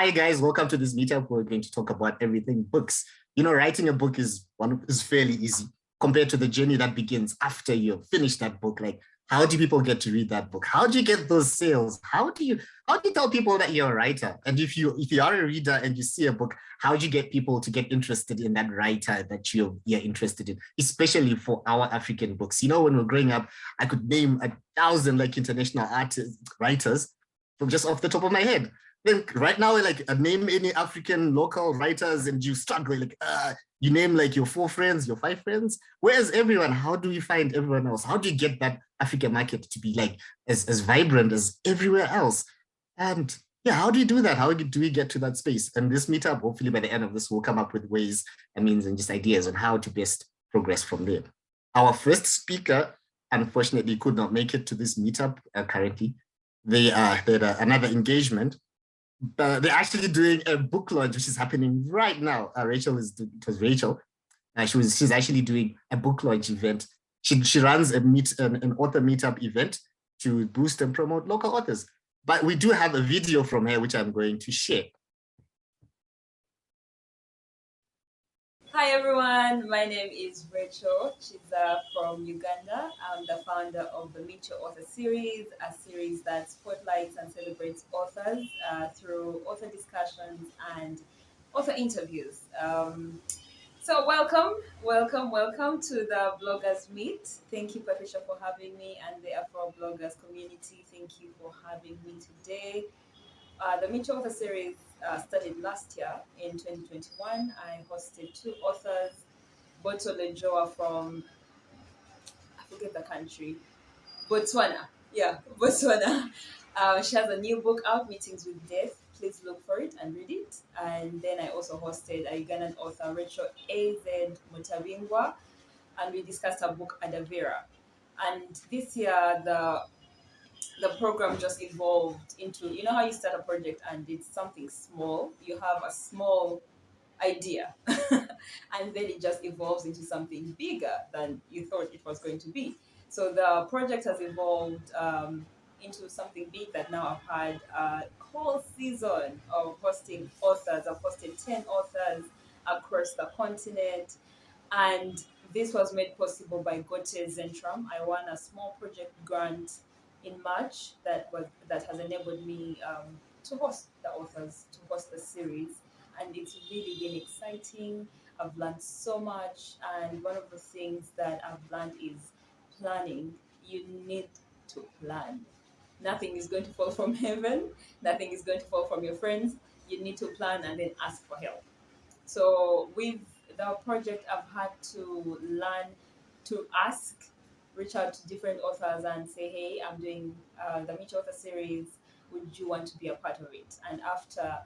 Hi guys, welcome to this meetup. We're going to talk about everything books. Writing a book is fairly easy compared to the journey that begins after you've finished that book. Like, how do people get to read that book? How do you get those sales? How do you tell people that you're a writer? And if you are a reader and you see a book, how do you get people to get interested in that writer that you're interested in? Especially for our African books. When we're growing up, I could name 1,000 like international artists, writers from just off the top of my head. Then right now, like name any African local writers and you struggle, like you name like your 4 friends, your 5 friends. Where's everyone? How do we find everyone else? How do you get that African market to be like as vibrant as everywhere else? And yeah, how do you do that? How do we get to that space? And this meetup, hopefully by the end of this, we'll come up with ways and means and just ideas on how to best progress from there. Our first speaker, unfortunately, could not make it to this meetup currently. They had another engagement. They're actually doing a book launch, which is happening right now. Racheal it was Racheal. She's actually doing a book launch event. She runs an author meetup event to boost and promote local authors. But we do have a video from her, which I'm going to share. Hi everyone, my name is Racheal Kizza from Uganda. I'm the founder of the Meet Your Author series, a series that spotlights and celebrates authors through author discussions and author interviews. So welcome to the Bloggers Meet. Thank you, Patricia, for having me, and the Afrobloggers community. Thank you for having me today. The Meet Your Author series started last year in 2021. I hosted 2 authors, Botolejoa from, I forget the country, Botswana. Yeah, Botswana. She has a new book out, Meetings with Death. Please look for it and read it. And then I also hosted a Ugandan author, Racheal A.Z. Mutabingwa, and we discussed her book, Adavera. And this year, the program just evolved into, how you start a project and it's something small, you have a small idea and then it just evolves into something bigger than you thought it was going to be. So the project has evolved into something big that now I've had a whole season of hosting authors. I've hosted 10 authors across the continent, and this was made possible by Gote Zentrum. I won a small project grant in March that has enabled me to host the authors, to host the series, and it's really been exciting. I've learned so much, and one of the things that I've learned is planning. You need to plan. Nothing is going to fall from heaven. Nothing is going to fall from your friends. You need to plan and then ask for help. So with the project, I've had to learn to reach out to different authors and say, hey, I'm doing the Meet Your Author series. Would you want to be a part of it? And after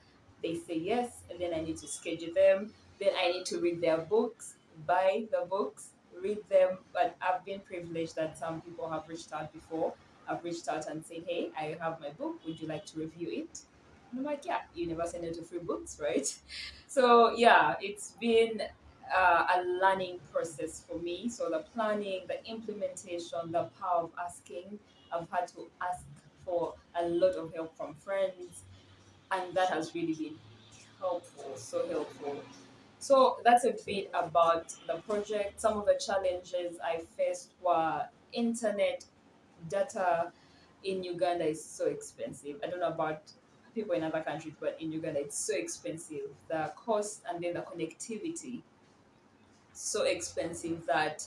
they say yes, and then I need to schedule them. Then I need to read their books, buy the books, read them. But I've been privileged that some people have reached out before. I've reached out and said, hey, I have my book. Would you like to review it? And I'm like, yeah, you never send it to free books, right? So yeah, it's been a learning process for me. So the planning, the implementation, the power of asking. I've had to ask for a lot of help from friends, and that has really been helpful, so helpful. So that's a bit about the project. Some of the challenges I faced were internet data in Uganda is so expensive. I don't know about people in other countries, but in Uganda it's so expensive. The cost and then the connectivity so expensive that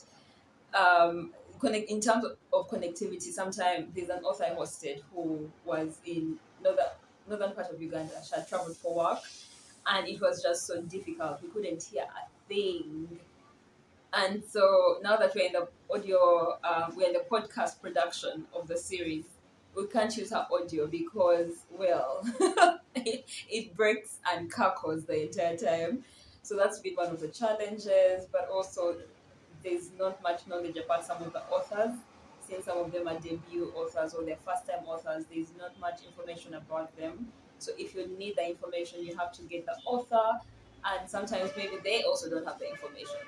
in terms of connectivity, sometimes there's an author I hosted who was in northern part of Uganda. She had traveled for work, and it was just so difficult. We couldn't hear a thing. And so now that we're in the we're in the podcast production of the series, we can't use her audio because, well, it breaks and cackles the entire time. So that's been one of the challenges, but also there's not much knowledge about some of the authors. Since some of them are debut authors or they're first-time authors, there's not much information about them. So if you need the information, you have to get the author, and sometimes maybe they also don't have the information.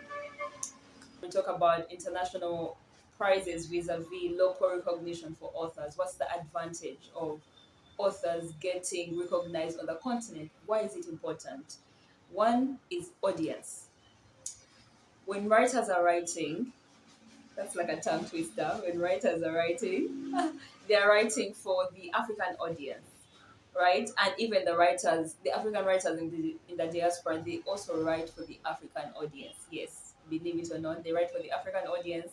We talk about international prizes vis-a-vis local recognition for authors. What's the advantage of authors getting recognized on the continent. Why is it important? One is audience. When writers are writing, that's like a tongue twister. When writers are writing, they are writing for the African audience, right? And even the African writers in the diaspora, they also write for the African audience. Yes, believe it or not, they write for the African audience,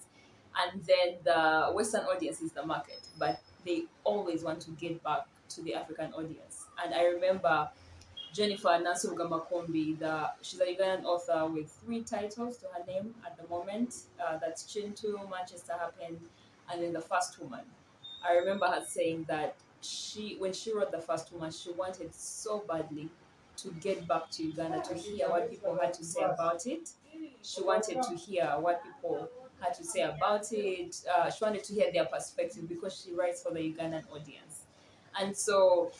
and then the Western audience is the market. But they always want to get back to the African audience. And I remember Jennifer Nansubuga Makombi, she's a Ugandan author with 3 titles to her name at the moment. That's Chintu, Manchester Happened, and then The First Woman. I remember her saying that when she wrote The First Woman, she wanted so badly to get back to Uganda to hear what people had to say about it. She wanted to hear what people had to say about it. She wanted to hear their perspective because she writes for the Ugandan audience. And so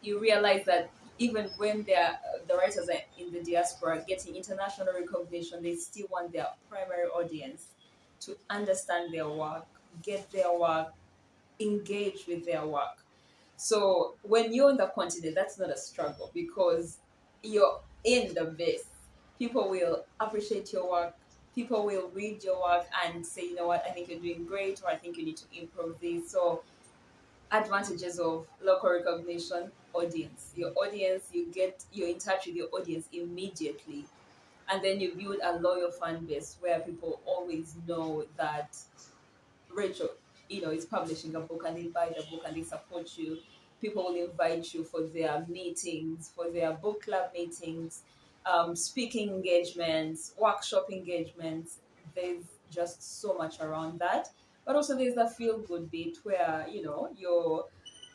you realize that even when the writers are in the diaspora getting international recognition, they still want their primary audience to understand their work, get their work, engage with their work. So when you're on the continent, that's not a struggle because you're in the base. People will appreciate your work. People will read your work and say, you know what, I think you're doing great, or I think you need to improve this. So advantages of local recognition: audience. Your audience, you're in touch with your audience immediately, and then you build a loyal fan base where people always know that Rachel, is publishing a book, and they buy the book and they support you. People will invite you for their meetings, for their book club meetings, speaking engagements, workshop engagements. There's just so much around that. But also there's the feel good bit where,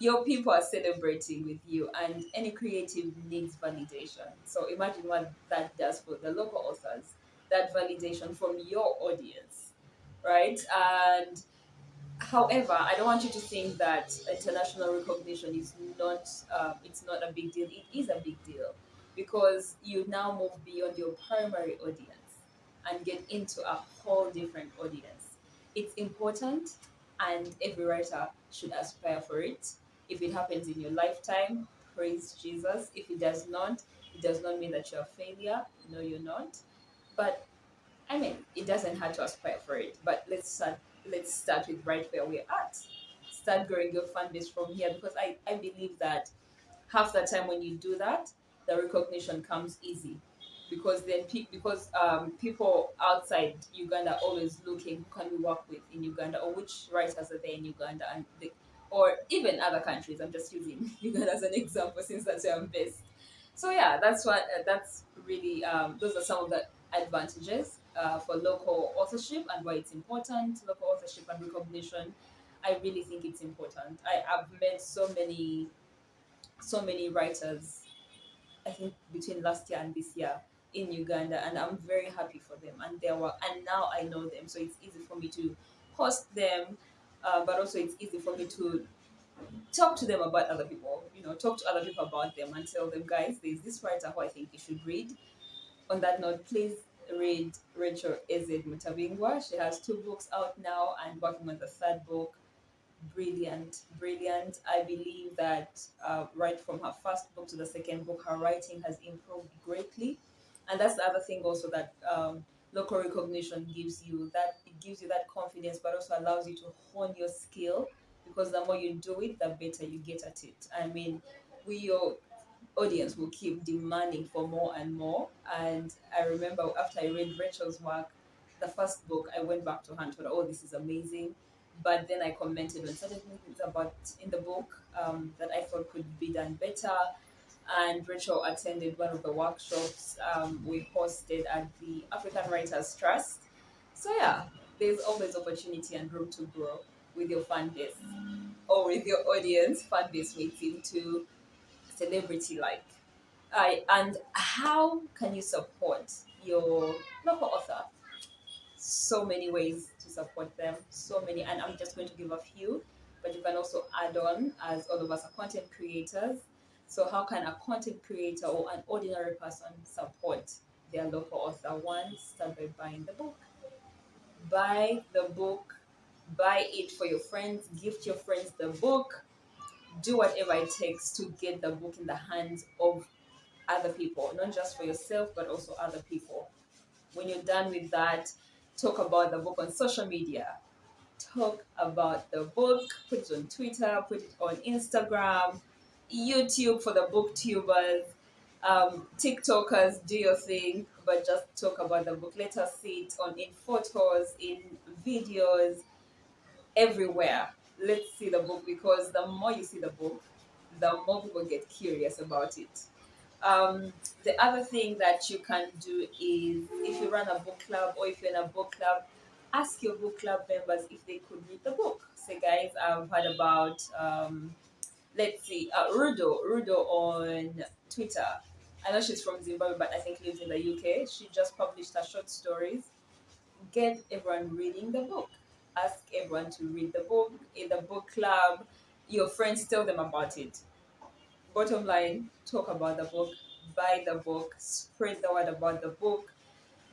your people are celebrating with you, and any creative needs validation. So imagine what that does for the local authors, that validation from your audience, right? And however, I don't want you to think that international recognition is not it's not a big deal. It is a big deal because you now move beyond your primary audience and get into a whole different audience. It's important, and every writer should aspire for it. If it happens in your lifetime, praise Jesus. If it does not, it does not mean that you're a failure. No, you're not. But I mean, it doesn't hurt to aspire for it, but let's start with right where we're at. Start growing your fan base from here, because I believe that half the time when you do that, the recognition comes easy, because people outside Uganda are always looking, who can we work with in Uganda, or which writers are there in Uganda, or even other countries. I'm just using Uganda as an example since that's where I'm based. So yeah, that's really those are some of the advantages for local authorship and why it's important. Local authorship and recognition, I really think it's important. I've met so many writers, I think between last year and this year in Uganda, and I'm very happy for them and their work. And now I know them, so it's easy for me to host them, but also it's easy for me to talk to them about other people. Talk to other people about them and tell them, guys, there's this writer who I think you should read. On that note, please read Rachel Ezed Mutabingwa. She has 2 books out now and working on the third book. Brilliant, brilliant. I believe that right from her first book to the second book, her writing has improved greatly, and that's the other thing also that local recognition gives you. That it gives you that confidence, but also allows you to hone your skill, because the more you do it, the better you get at it. I mean, your audience will keep demanding for more and more. And I remember after I read Rachel's work, the first book, I went back to her and told her, oh, this is amazing. But then I commented on certain things about in the book that I thought could be done better. And Rachel attended one of the workshops we hosted at the African Writers Trust. So yeah, there's always opportunity and room to grow with your fan base, or with your audience. Fan base may seem too celebrity like. And how can you support your local author? So many ways to support them, so many, and I'm just going to give a few, but you can also add on, as all of us are content creators. So how can a content creator or an ordinary person support their local author? One, start by buying the book. Buy the book, buy it for your friends, gift your friends the book, do whatever it takes to get the book in the hands of other people, not just for yourself, but also other people. When you're done with that, talk about the book on social media. Talk about the book, put it on Twitter, put it on Instagram, YouTube for the booktubers, TikTokers, do your thing, but just talk about the book. Let us see it in photos, in videos, everywhere. Let's see the book, because the more you see the book, the more people get curious about it. The other thing that you can do is, if you run a book club or if you're in a book club, ask your book club members if they could read the book. Say, guys, I've heard about, let's see, Rudo on Twitter. I know she's from Zimbabwe, but I think lives in the UK. She just published her short stories. Get everyone reading the book. Ask everyone to read the book in the book club. Your friends, tell them about it. Bottom line, talk about the book, buy the book, spread the word about the book,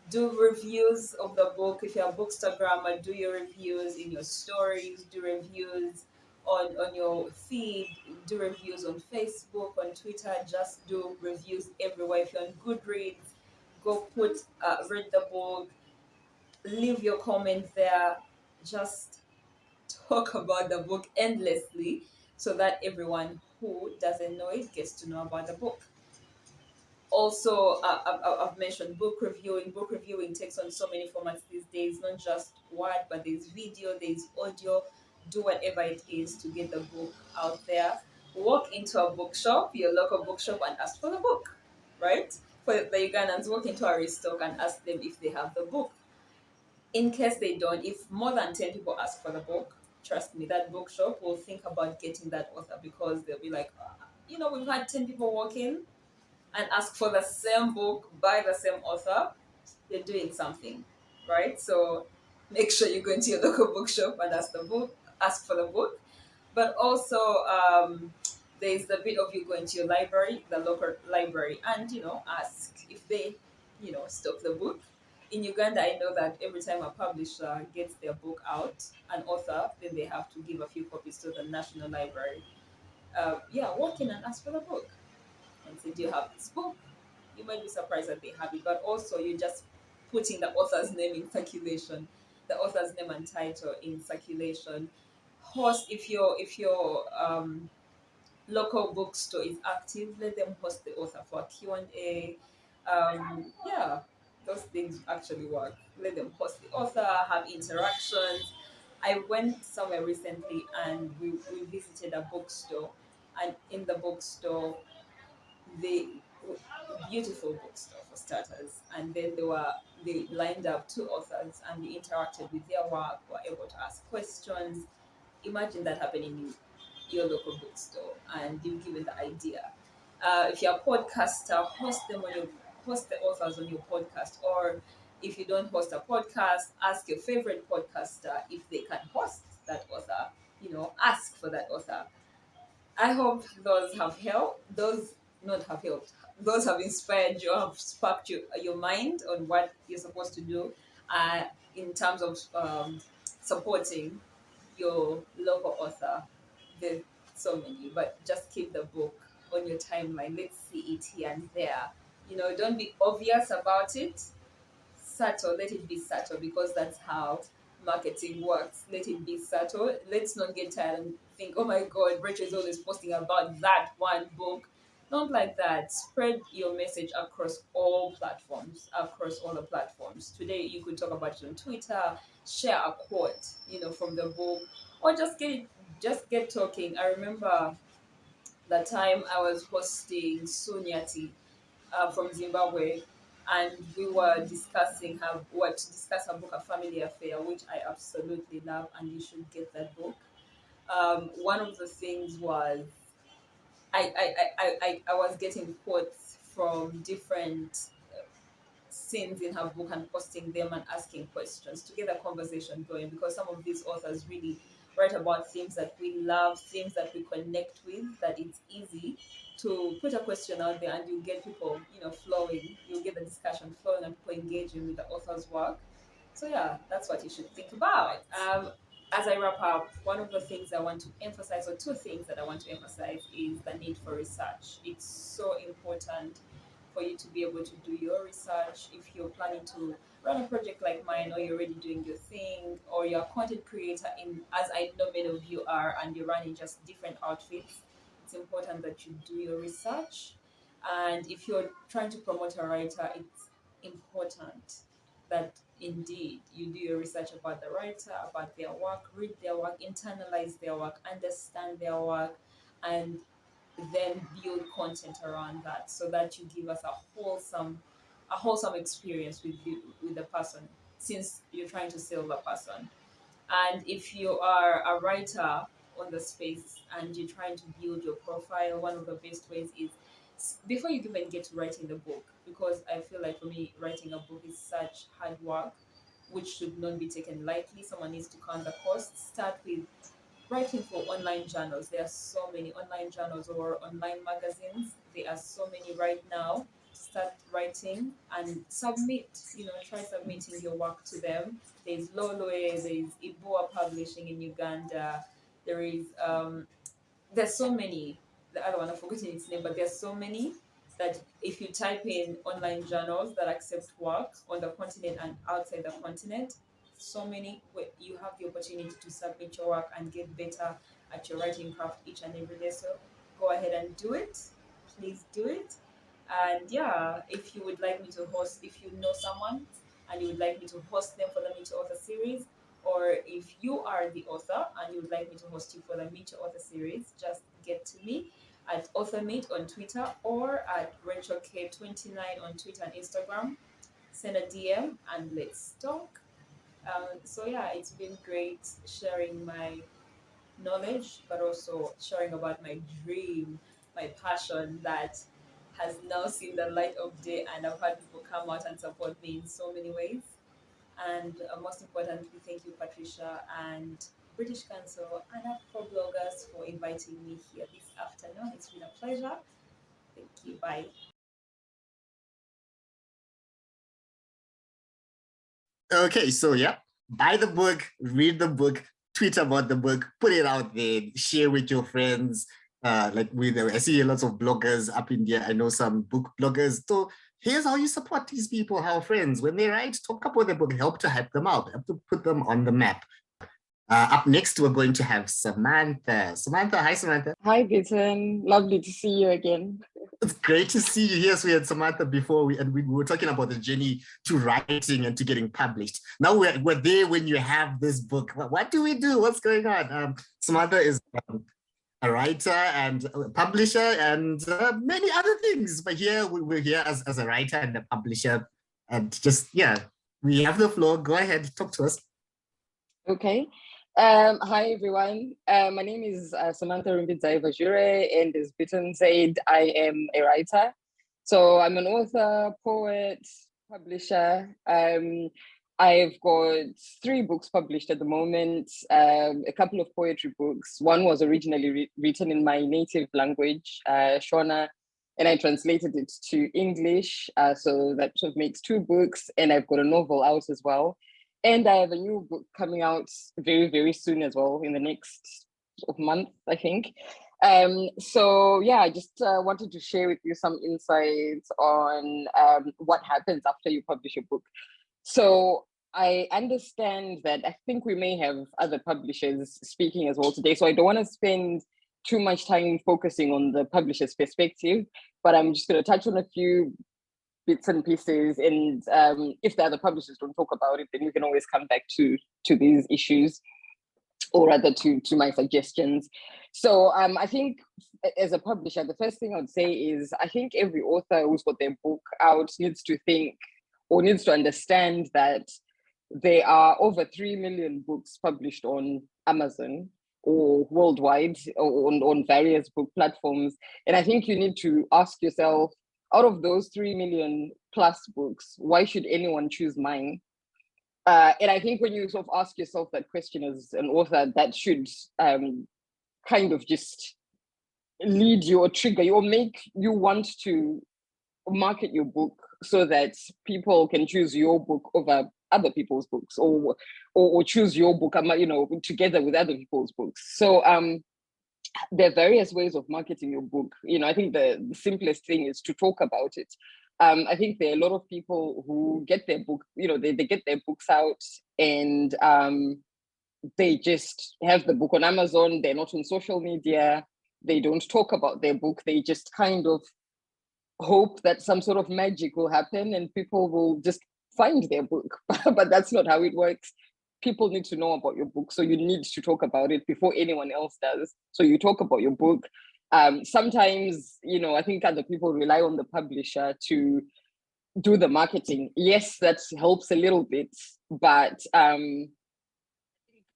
do reviews of the book. If you're a bookstagrammer, do your reviews in your stories, do reviews on your feed, do reviews on Facebook, on Twitter, just do reviews everywhere. If you're on Goodreads, go read the book, leave your comment there, just talk about the book endlessly so that everyone who doesn't know it gets to know about the book. Also, I've mentioned book reviewing. Book reviewing takes on so many formats these days, not just word, but there's video, there's audio. Do whatever it is to get the book out there. Walk into a bookshop, your local bookshop, and ask for the book, right? For the Ugandans, walk into a restock and ask them if they have the book. In case they don't, if more than 10 people ask for the book, trust me, that bookshop will think about getting that author, because they'll be like, we've had 10 people walk in and ask for the same book by the same author. You're doing something, right? So make sure you go into your local bookshop and ask for the book. But also, there's the bit of you going to your library, the local library, and ask if they, stock the book. In Uganda, I know that every time a publisher gets their book out, an author, then they have to give a few copies to the National Library. Walk in and ask for the book and say, "Do you have this book?" You might be surprised that they have it, but also you're just putting the author's name in circulation, the author's name and title in circulation. Host, if your local bookstore is active, let them host the author for a Q&A. Yeah, those things actually work. Let them host the author, have interactions. I went somewhere recently and we visited a bookstore, and in the bookstore, they beautiful bookstore for starters, and then they lined up two authors and we interacted with their work, were able to ask questions. Imagine that happening in your local bookstore, and you've given the idea. If you're a podcaster, host the authors on your podcast, or if you don't host a podcast, ask your favorite podcaster if they can host that author. Ask for that author. I hope those have helped. Those not have helped. Those have inspired you, have sparked your mind on what you're supposed to do, uh, in terms of supporting your local author. There's so many, but just keep the book on your timeline. Let's see it here and there. Don't be obvious about it. Subtle, let it be subtle, because that's how marketing works. Let it be subtle. Let's not get tired and think, oh my god, Rachel is always posting about that one book. Not like that. Spread your message across all platforms, across all the platforms. Today you could talk about it on Twitter, share a quote, from the book, or just get talking. I remember the time I was hosting Sunyati from Zimbabwe, and we were discussing what to discuss her book, A Family Affair, which I absolutely love, and you should get that book. One of the things was I was getting quotes from different scenes in her book and posting them and asking questions to get a conversation going, because some of these authors really write about themes that we love, themes that we connect with, that it's easy to put a question out there and you get people, flowing, you get the discussion flowing and people engaging with the author's work. So yeah, that's what you should think about. as I wrap up, one of the things I want to emphasize, or two things that I want to emphasize, is the need for research. It's so important for you to be able to do your research if you're planning to run a project like mine, or you're already doing your thing, or you're a content creator, in as I know many of you are, and you're running just different outfits. It's important that you do your research. And if you're trying to promote a writer, it's important that indeed you do your research about the writer, about their work, read their work, internalize their work, understand their work, and then build content around that, so that you give us a wholesome experience with the person, since you're trying to sell the person. And if you are a writer on the space and you're trying to build your profile, one of the best ways is before you even get to writing the book, because I feel like for me, writing a book is such hard work, which should not be taken lightly. Someone needs to count the cost. Start with writing for online journals. There are so many online journals or online magazines. There are so many right now. Start writing and submit. Try submitting your work to them. There's Loloe, there's Ibua Publishing in Uganda. There is there's so many. The other one I'm forgetting its name, but there's so many that if you type in online journals that accept work on the continent and outside the continent, so many where you have the opportunity to submit your work and get better at your writing craft each and every day. So go ahead and do it. Please do it. And yeah, if you would like me to host, if you know someone and you would like me to host them for the Meet Your Author series, or if you are the author and you would like me to host you for the Meet Your Author series, just get to me at AuthorMeet on Twitter, or at Racheal K29 on Twitter and Instagram. Send a DM and let's talk. So yeah, it's been great sharing my knowledge, but also sharing about my dream, my passion that has now seen the light of day, and I've had people come out and support me in so many ways. And most importantly, thank you, Patricia and British Council and Afrobloggers for inviting me here this afternoon. It's been a pleasure. Thank you. Bye. Okay, so yeah, buy the book, read the book, tweet about the book, put it out there, share with your friends. I see lots of bloggers up in there. I know some book bloggers. So here's how you support these people, our friends. When they write, talk about the book, help to hype them out, help to put them on the map. Up next, we're going to have Samantha. Samantha, hi, Samantha. Hi, Vincent. Lovely to see you again. It's great to see you. Yes, we had Samantha before, we were talking about the journey to writing and to getting published. Now we're there when you have this book. What do we do? What's going on? Samantha is a writer and a publisher and many other things. But here we're here as a writer and a publisher. And just, yeah, we have the floor. Go ahead, talk to us. Okay. Hi, everyone. My name is Samantha Rumbidzai Vazhure, and as Bitten said, I am a writer. So I'm an author, poet, publisher. I've got 3 books published at the moment, a couple of poetry books. One was originally written in my native language, Shona, and I translated it to English. So that sort of makes 2 books, and I've got a novel out as well. And I have a new book coming out very, very soon as well, in the next month, I think. So yeah, I just wanted to share with you some insights on what happens after you publish a book. So I understand that I think we may have other publishers speaking as well today. So I don't want to spend too much time focusing on the publisher's perspective, but I'm just going to touch on a few bits and pieces, and if the other publishers don't talk about it, then you can always come back to these issues, or rather to my suggestions. So I think as a publisher, the first thing I would say is I think every author who's got their book out needs to think, or needs to understand, that there are over 3 million books published on Amazon or worldwide, or on various book platforms. And I think you need to ask yourself, out of those 3 million plus books, why should anyone choose mine? And I think when you sort of ask yourself that question as an author, that should kind of just lead you or trigger you or make you want to market your book so that people can choose your book over other people's books, or choose your book, together with other people's books. So there are various ways of marketing your book. I think the simplest thing is to talk about it. I think there are a lot of people who get their book, they get their books out, and they just have the book on Amazon. They're not on social media. They don't talk about their book. They just kind of hope that some sort of magic will happen and people will just find their book. But that's not how it works. People need to know about your book. So you need to talk about it before anyone else does. So you talk about your book. Sometimes, I think other people rely on the publisher to do the marketing. Yes, that helps a little bit, but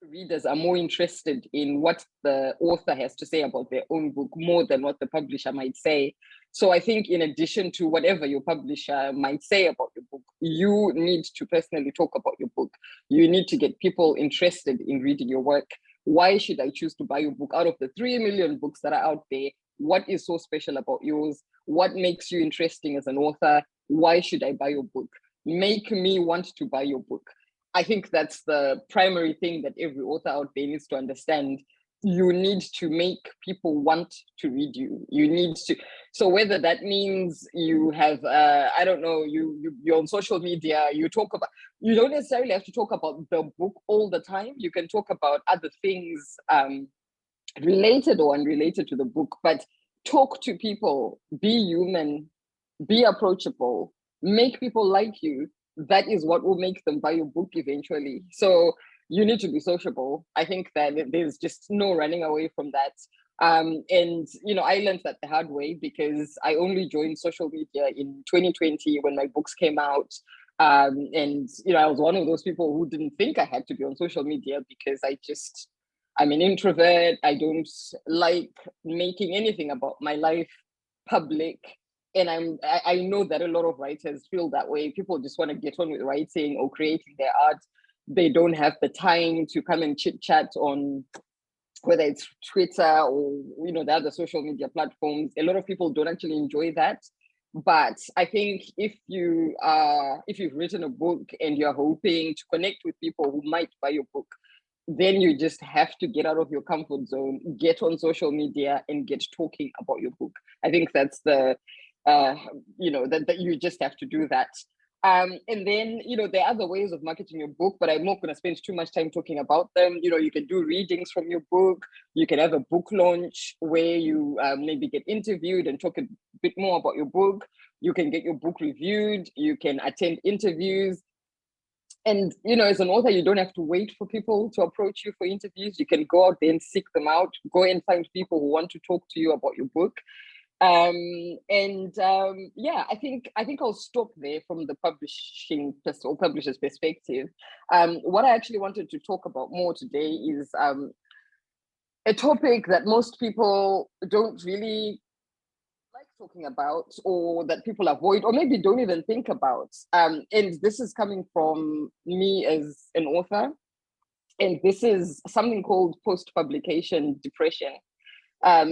readers are more interested in what the author has to say about their own book more than what the publisher might say. So I think in addition to whatever your publisher might say about your book, you need to personally talk about your book. You need to get people interested in reading your work. Why should I choose to buy your book? Out of the 3 million books that are out there, what is so special about yours? What makes you interesting as an author? Why should I buy your book? Make me want to buy your book. I think that's the primary thing that every author out there needs to understand. You need to make people want to read you. You need to. So whether that means you have, I don't know, you're on social media, you don't necessarily have to talk about the book all the time. You can talk about other things related or unrelated to the book, but talk to people, be human, be approachable, make people like you. That is what will make them buy your book eventually. So you need to be sociable. I think that there's just no running away from that. And I learned that the hard way because I only joined social media in 2020 when my books came out. And I was one of those people who didn't think I had to be on social media because I'm an introvert. I don't like making anything about my life public. And I know that a lot of writers feel that way. People just want to get on with writing or creating their art. They don't have the time to come and chit chat on whether it's Twitter or the other social media platforms. A lot of people don't actually enjoy that. But I think if you've written a book and you're hoping to connect with people who might buy your book, then you just have to get out of your comfort zone, get on social media and get talking about your book. I think that's that you just have to do that. And then, there are other ways of marketing your book, but I'm not going to spend too much time talking about them. You can do readings from your book. You can have a book launch where you maybe get interviewed and talk a bit more about your book. You can get your book reviewed. You can attend interviews. And, as an author, you don't have to wait for people to approach you for interviews. You can go out there and seek them out, go and find people who want to talk to you about your book. I think I'll stop there from the publisher's perspective. What I actually wanted to talk about more today is a topic that most people don't really like talking about, or that people avoid, or maybe don't even think about. And this is coming from me as an author, and this is something called post-publication depression.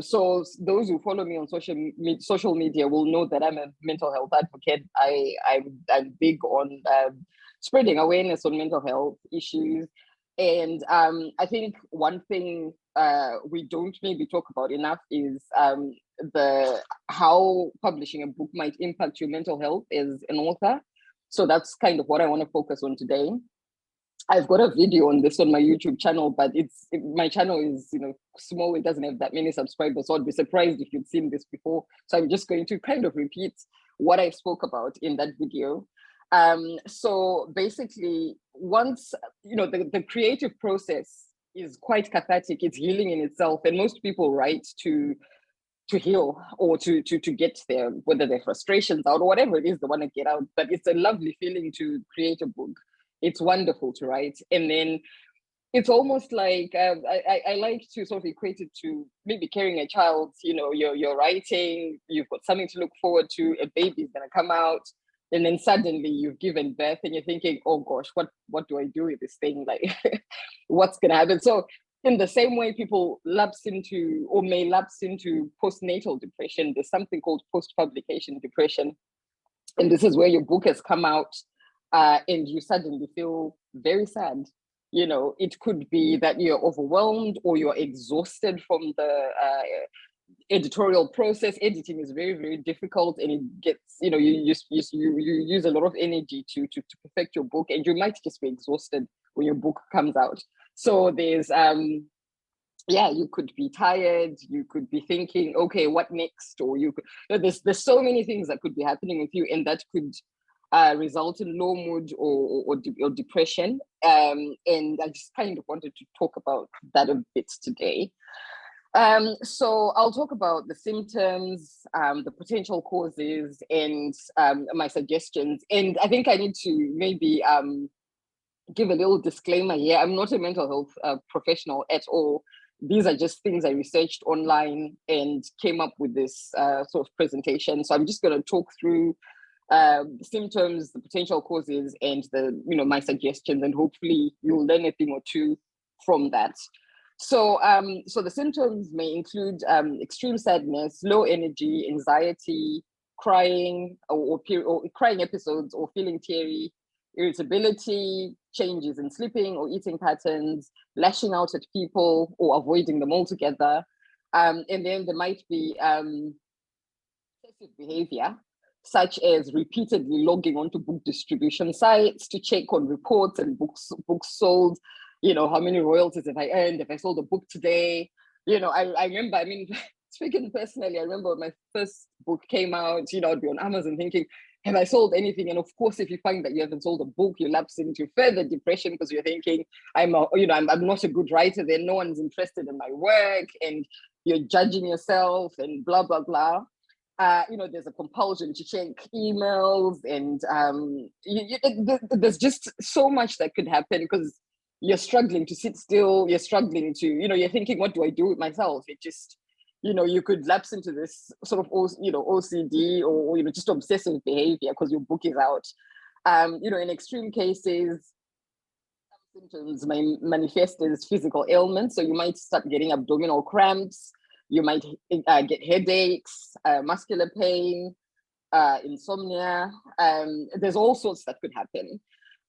So those who follow me on social media will know that I'm a mental health advocate. I'm big on spreading awareness on mental health issues. And I think one thing we don't maybe talk about enough is how publishing a book might impact your mental health as an author. So that's kind of what I want to focus on today. I've got a video on this on my YouTube channel, but my channel is small. It doesn't have that many subscribers, so I'd be surprised if you'd seen this before. So I'm just going to kind of repeat what I spoke about in that video. So basically, once the creative process is quite cathartic, it's healing in itself, and most people write to heal or to get whether their frustrations out or whatever it is they want to get out. But it's a lovely feeling to create a book. It's wonderful to write. And then it's almost like, I like to sort of equate it to maybe carrying a child. You're writing, you've got something to look forward to, a baby's gonna come out, and then suddenly you've given birth and you're thinking, oh gosh, what do I do with this thing? Like, what's gonna happen? So in the same way people may lapse into postnatal depression, there's something called post-publication depression. And this is where your book has come out. and you suddenly feel very sad. It could be that you're overwhelmed or you're exhausted from the editorial process. Editing is very, very difficult, and it gets, you use a lot of energy to perfect your book, and you might just be exhausted when your book comes out. So there's you could be tired, you could be thinking, okay, what next? Or there's so many things that could be happening with you, and that could result in low mood or depression. And I just kind of wanted to talk about that a bit today. So I'll talk about the symptoms, the potential causes, and my suggestions. And I think I need to maybe give a little disclaimer here. I'm not a mental health professional at all. These are just things I researched online and came up with this sort of presentation. So I'm just going to talk through the symptoms, the potential causes, and my suggestions, and hopefully you'll learn a thing or two from that. So the symptoms may include extreme sadness, low energy, anxiety, crying or crying episodes, or feeling teary, irritability, changes in sleeping or eating patterns, lashing out at people or avoiding them altogether. And then there might be excessive behavior, such as repeatedly logging onto book distribution sites to check on reports and books sold. How many royalties have I earned? If I sold a book today? I remember, speaking personally, I remember when my first book came out, I'd be on Amazon thinking, have I sold anything? And of course, if you find that you haven't sold a book, you lapse into further depression because you're thinking, I'm not a good writer, then no one's interested in my work, and you're judging yourself and blah, blah, blah. There's a compulsion to check emails, and there's just so much that could happen because you're struggling to sit still. You're struggling to, you're thinking, what do I do with myself? It just, you could lapse into this sort of, OCD or just obsessive behavior because your book is out. In extreme cases, some symptoms may manifest as physical ailments. So you might start getting abdominal cramps. You might get headaches, muscular pain, insomnia. There's all sorts that could happen.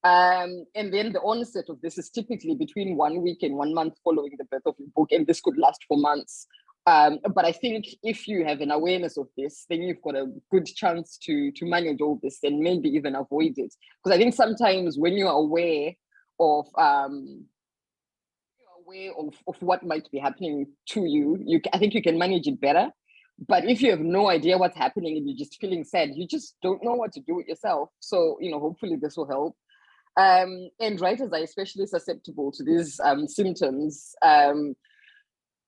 And then the onset of this is typically between 1 week and 1 month following the birth of your book, and this could last for months. But I think if you have an awareness of this, then you've got a good chance to manage all this and maybe even avoid it. Because I think sometimes when you're aware of what might be happening to you, I think you can manage it better. But if you have no idea what's happening and you're just feeling sad, you just don't know what to do with yourself. So, hopefully this will help. And writers are especially susceptible to these symptoms,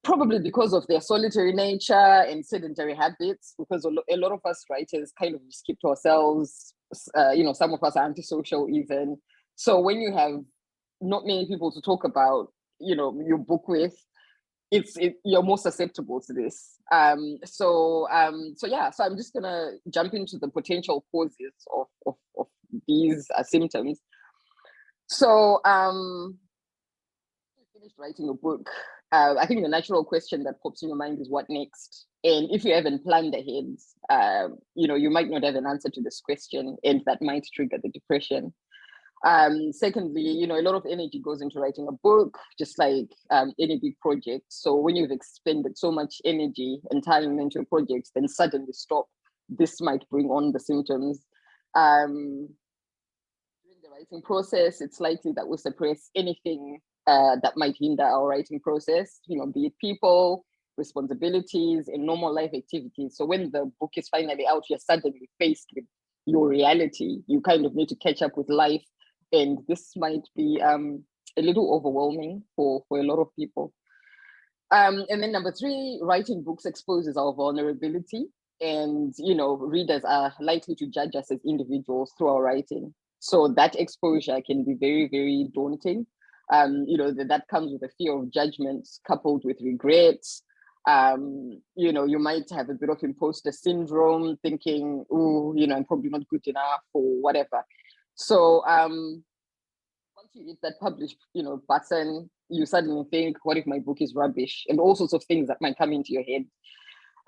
probably because of their solitary nature and sedentary habits, because a lot of us writers kind of keep to ourselves. Some of us are antisocial even. So when you have not many people to talk about, your book with, you're more susceptible to this. So I'm just gonna jump into the potential causes of these symptoms. So finished writing a book, I think the natural question that pops in your mind is what next? And if you haven't planned ahead, you might not have an answer to this question, and that might trigger the depression. Secondly, a lot of energy goes into writing a book, just like any big project. So when you've expended so much energy and time into a project, then suddenly stop, this might bring on the symptoms. During the writing process, it's likely that we'll suppress anything that might hinder our writing process, be it people, responsibilities, and normal life activities. So when the book is finally out, you're suddenly faced with your reality. You kind of need to catch up with life. And this might be a little overwhelming for a lot of people. And then number 3, writing books exposes our vulnerability. And, readers are likely to judge us as individuals through our writing. So that exposure can be very, very daunting. That comes with a fear of judgment coupled with regrets. You might have a bit of imposter syndrome, thinking, oh, I'm probably not good enough or whatever. So once you hit that publish, button, you suddenly think, what if my book is rubbish? And all sorts of things that might come into your head.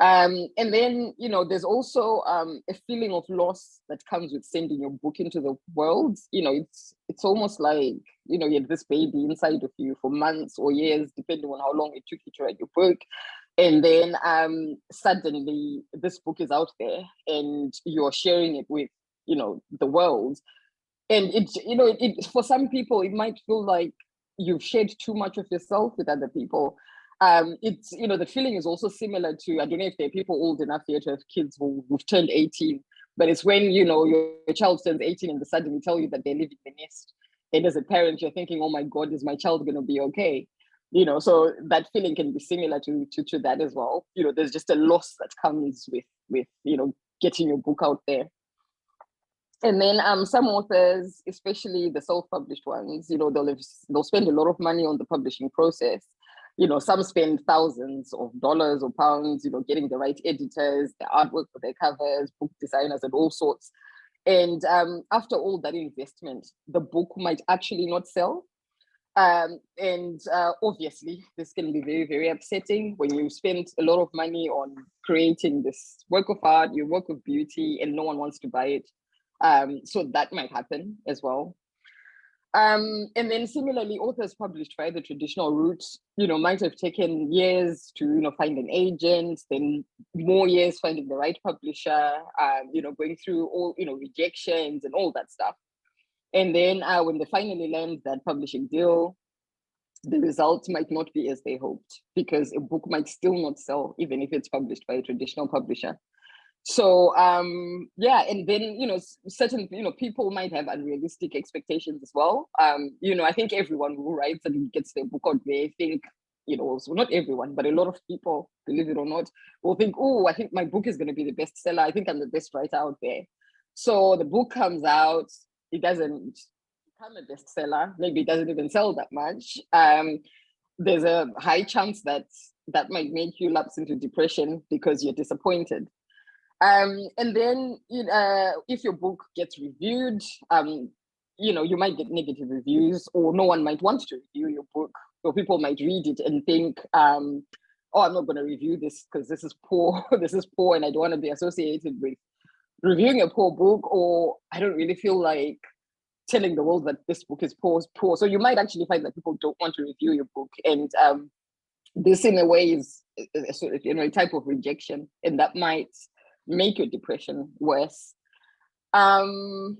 And then, there's also a feeling of loss that comes with sending your book into the world. It's almost like, you had this baby inside of you for months or years, depending on how long it took you to write your book. And then suddenly this book is out there and you're sharing it with, the world. And it for some people, it might feel like you've shared too much of yourself with other people. It's, the feeling is also similar to, I don't know if there are people old enough here to have kids who've turned 18, but it's when, your child turns 18 and they suddenly tell you that they're leaving the nest. And as a parent, you're thinking, oh my God, is my child going to be okay? So that feeling can be similar to that as well. There's just a loss that comes with getting your book out there. And then some authors, especially the self-published ones, they'll spend a lot of money on the publishing process. Some spend thousands of dollars or pounds, getting the right editors, the artwork for their covers, book designers, and all sorts. And after all that investment, the book might actually not sell. And obviously, this can be very, very upsetting when you spend a lot of money on creating this work of art, your work of beauty, and no one wants to buy it. So that might happen as well. And then similarly, authors published via the traditional route, might have taken years to, find an agent, then more years finding the right publisher, going through all, rejections and all that stuff. And then when they finally land that publishing deal, the results might not be as they hoped, because a book might still not sell, even if it's published by a traditional publisher. So and then certain people might have unrealistic expectations as well. I think everyone who writes and gets their book out there think, so not everyone, but a lot of people, believe it or not, will think, oh, I think my book is going to be the bestseller. I think I'm the best writer out there. So the book comes out, it doesn't become a bestseller. Maybe it doesn't even sell that much. There's a high chance that might make you lapse into depression because you're disappointed. And then, if your book gets reviewed, you might get negative reviews, or no one might want to review your book, or people might read it and think, oh, I'm not going to review this because this is poor, this is poor, and I don't want to be associated with reviewing a poor book, or I don't really feel like telling the world that this book is poor. So you might actually find that people don't want to review your book, and this in a way is a sort of, a type of rejection, and that might make your depression worse. Then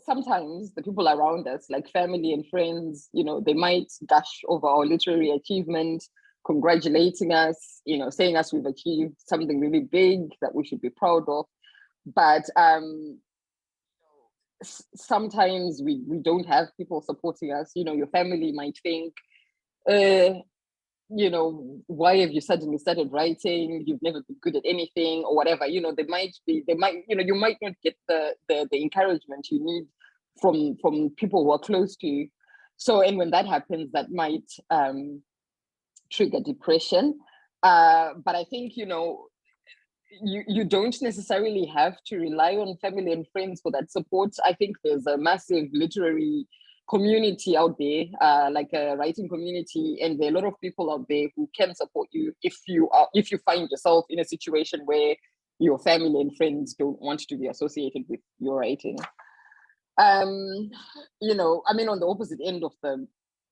sometimes the people around us, like family and friends, they might gush over our literary achievement, congratulating us, saying us we've achieved something really big that we should be proud of. But sometimes we don't have people supporting us. Your family might think, why have you suddenly started writing? You've never been good at anything, or whatever. You might not get the encouragement you need from people who are close to you. So, and when that happens, that might trigger depression. But I think, you don't necessarily have to rely on family and friends for that support. I think there's a massive literary community out there, like a writing community, and there are a lot of people out there who can support you if you find yourself in a situation where your family and friends don't want to be associated with your writing. On the opposite end of the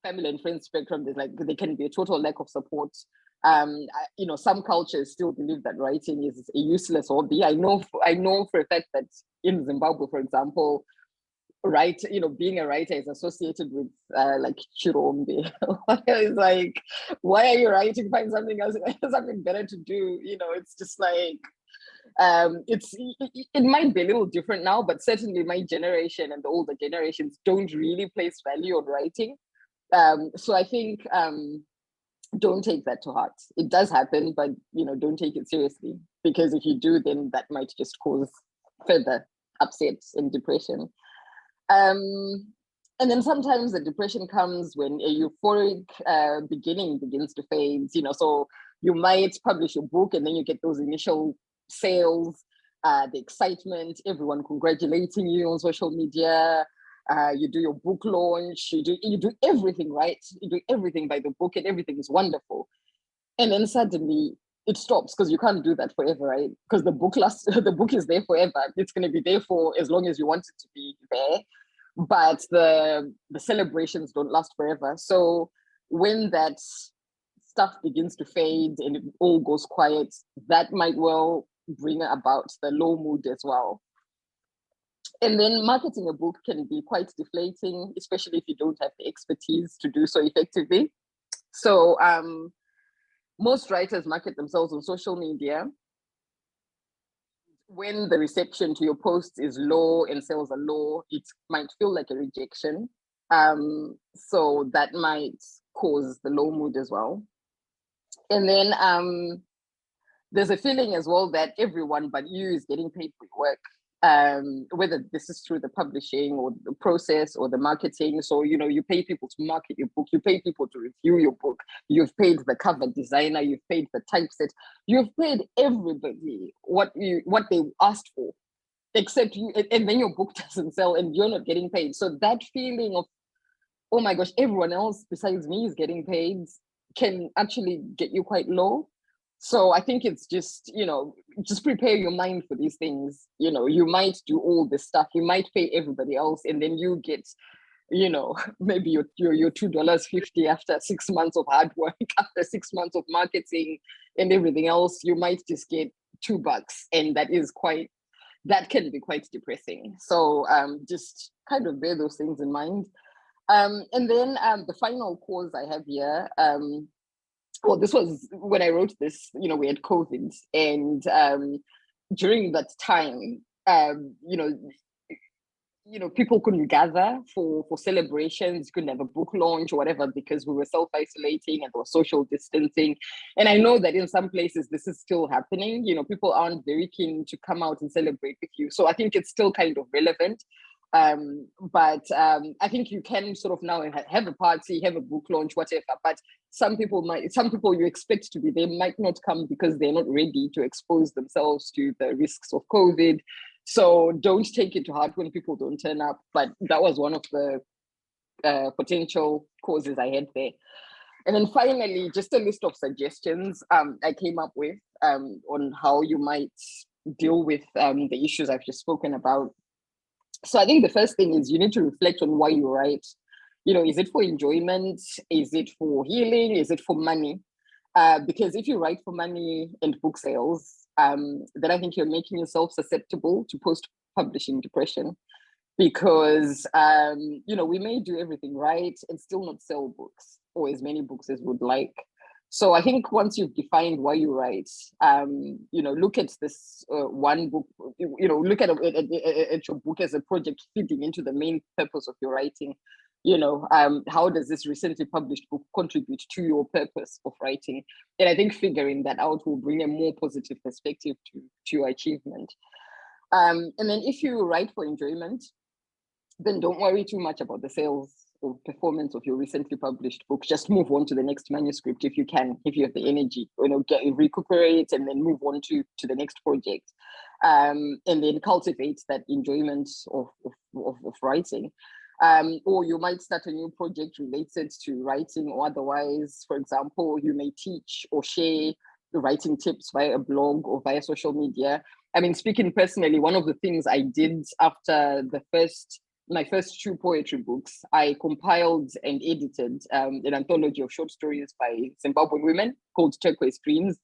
family and friends spectrum, there can be a total lack of support. Some cultures still believe that writing is a useless hobby. I know for a fact that in Zimbabwe, for example, being a writer is associated with like Chirombe. It's like, why are you writing? Find something else, something better to do. It's just like, it might be a little different now, but certainly my generation and the older generations don't really place value on writing. So I think don't take that to heart. It does happen, but don't take it seriously, because if you do, then that might just cause further upsets and depression. And then sometimes the depression comes when a euphoric beginning begins to fade. So you might publish your book and then you get those initial sales, the excitement, everyone congratulating you on social media. You do your book launch, you do everything, right? You do everything by the book and everything is wonderful. And then suddenly it stops because you can't do that forever, right? Because the book the book is there forever. It's going to be there for as long as you want it to be there. But the celebrations don't last forever. So when that stuff begins to fade and it all goes quiet, that might well bring about the low mood as well. And then marketing a book can be quite deflating, especially if you don't have the expertise to do so effectively. So most writers market themselves on social media. When the reception to your posts is low and sales are low, it might feel like a rejection. So that might cause the low mood as well. And then there's a feeling as well that everyone but you is getting paid for your work. Whether this is through the publishing or the process or the marketing. So, you pay people to market your book, you pay people to review your book, you've paid the cover designer, you've paid the typeset, you've paid everybody what they asked for, except you, and then your book doesn't sell and you're not getting paid. So that feeling of, oh my gosh, everyone else besides me is getting paid can actually get you quite low. So I think it's just, just prepare your mind for these things. You might do all this stuff, you might pay everybody else, and then you get, maybe your $2.50 after 6 months of hard work, after 6 months of marketing and everything else, you might just get $2. And that can be quite depressing. So just kind of bear those things in mind. And then the final cause I have here, well, this was when I wrote this, we had COVID, and during that time, people couldn't gather for celebrations, couldn't have a book launch or whatever because we were self-isolating and there was social distancing. And I know that in some places this is still happening. People aren't very keen to come out and celebrate with you. So I think it's still kind of relevant. But I think you can sort of now have a party, have a book launch, whatever. But some people you expect to be there might not come because they're not ready to expose themselves to the risks of COVID. So don't take it to heart when people don't turn up. But that was one of the potential causes I had there. And then finally, just a list of suggestions I came up with on how you might deal with the issues I've just spoken about. So I think the first thing is you need to reflect on why you write. Is it for enjoyment? Is it for healing? Is it for money? Because if you write for money and book sales, then I think you're making yourself susceptible to post-publishing depression. Because, we may do everything right and still not sell books or as many books as we'd like. So I think once you've defined why you write, look at this one book, look at your book as a project feeding into the main purpose of your writing. How does this recently published book contribute to your purpose of writing? And I think figuring that out will bring a more positive perspective to your achievement. And then if you write for enjoyment, then don't worry too much about the sales or performance of your recently published book. Just move on to the next manuscript if you can, if you have the energy, recuperate and then move on to the next project. And then cultivate that enjoyment of writing. Or you might start a new project related to writing or otherwise. For example, you may teach or share the writing tips via a blog or via social media. I mean, speaking personally, one of the things I did after my first 2 poetry books, I compiled and edited an anthology of short stories by Zimbabwean women called Turquoise Dreams.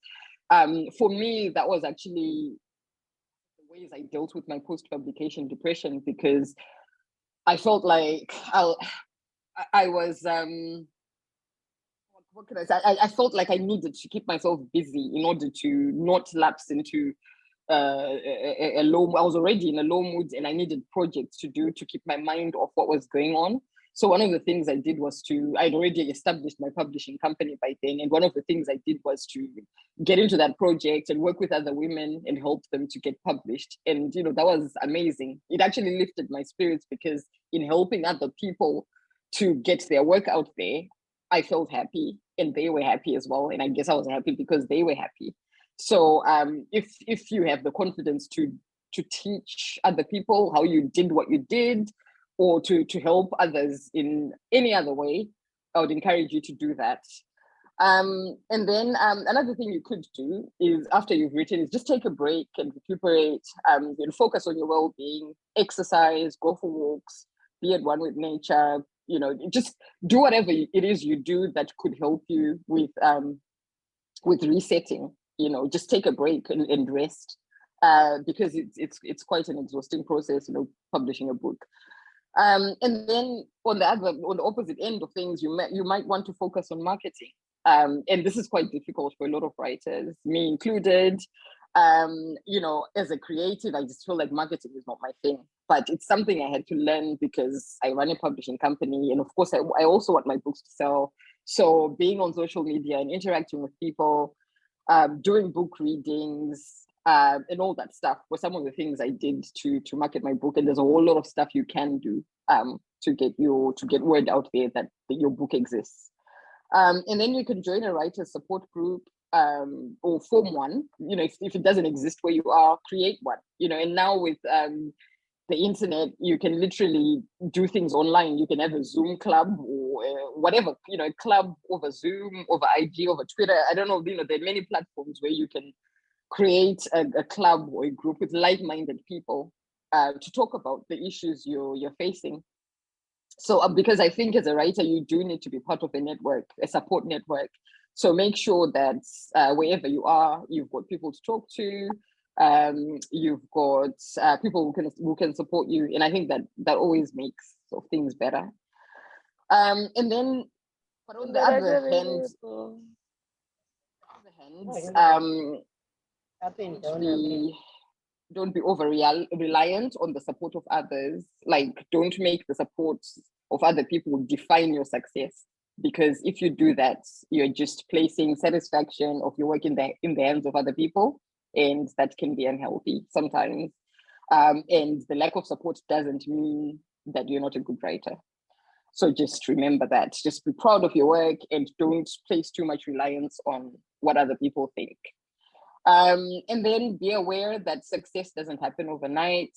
For me, that was actually the ways I dealt with my post-publication depression, because I felt like I was, what can I say? I felt like I needed to keep myself busy in order to not lapse into a low. I was already in a low mood and I needed projects to do to keep my mind off what was going on. So one of the things I did was I'd already established my publishing company by then. And one of the things I did was to get into that project and work with other women and help them to get published. And, that was amazing. It actually lifted my spirits because in helping other people to get their work out there, I felt happy and they were happy as well. And I guess I was happy because they were happy. So if you have the confidence to teach other people how you did what you did, or to help others in any other way, I would encourage you to do that. And then another thing you could do is after you've written is just take a break and recuperate, and focus on your well-being, exercise, go for walks, be at one with nature, just do whatever it is you do that could help you with resetting, just take a break and rest, because it's quite an exhausting process, publishing a book. And then on the opposite end of things, you might want to focus on marketing. And this is quite difficult for a lot of writers, me included. As a creative, I just feel like marketing is not my thing, but it's something I had to learn because I run a publishing company. And of course, I also want my books to sell. So being on social media and interacting with people, doing book readings, and all that stuff were some of the things I did to market my book. And there's a whole lot of stuff you can do to get word out there that your book exists. And then you can join a writer's support group, or form one. If it doesn't exist where you are, create one. And now with the internet, you can literally do things online. You can have a Zoom club or whatever, a club over Zoom, over IG, over Twitter. I don't know, there are many platforms where you can create a club or a group with like-minded people to talk about the issues you're facing. So because I think as a writer, you do need to be part of a network, a support network. So make sure that wherever you are, you've got people to talk to. You've got people who can support you, and I think that always makes sort of things better. And then, but on the other hand, don't be over reliant on the support of others. Like, don't make the support of other people define your success, because if you do that, you're just placing satisfaction of your work in the hands of other people, and that can be unhealthy sometimes. And the lack of support doesn't mean that you're not a good writer. So just remember that. Just be proud of your work and don't place too much reliance on what other people think. And then be aware that success doesn't happen overnight.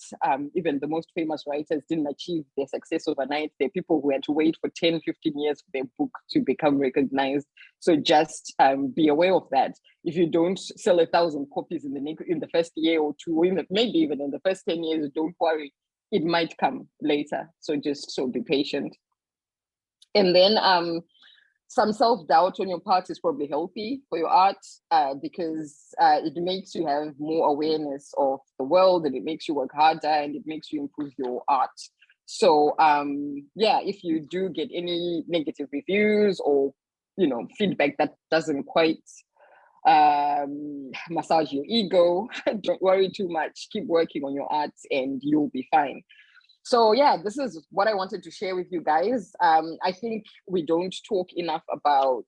Even the most famous writers didn't achieve their success overnight. There are people who had to wait for 10, 15 years for their book to become recognized. So just be aware of that. If you don't sell 1,000 copies in the first year or two, or maybe even in the first 10 years, don't worry, it might come later. So be patient. And then some self-doubt on your part is probably healthy for your art, because it makes you have more awareness of the world, and it makes you work harder, and it makes you improve your art. So if you do get any negative reviews or feedback that doesn't quite massage your ego, don't worry too much. Keep working on your art and you'll be fine. So yeah, this is what I wanted to share with you guys. I think we don't talk enough about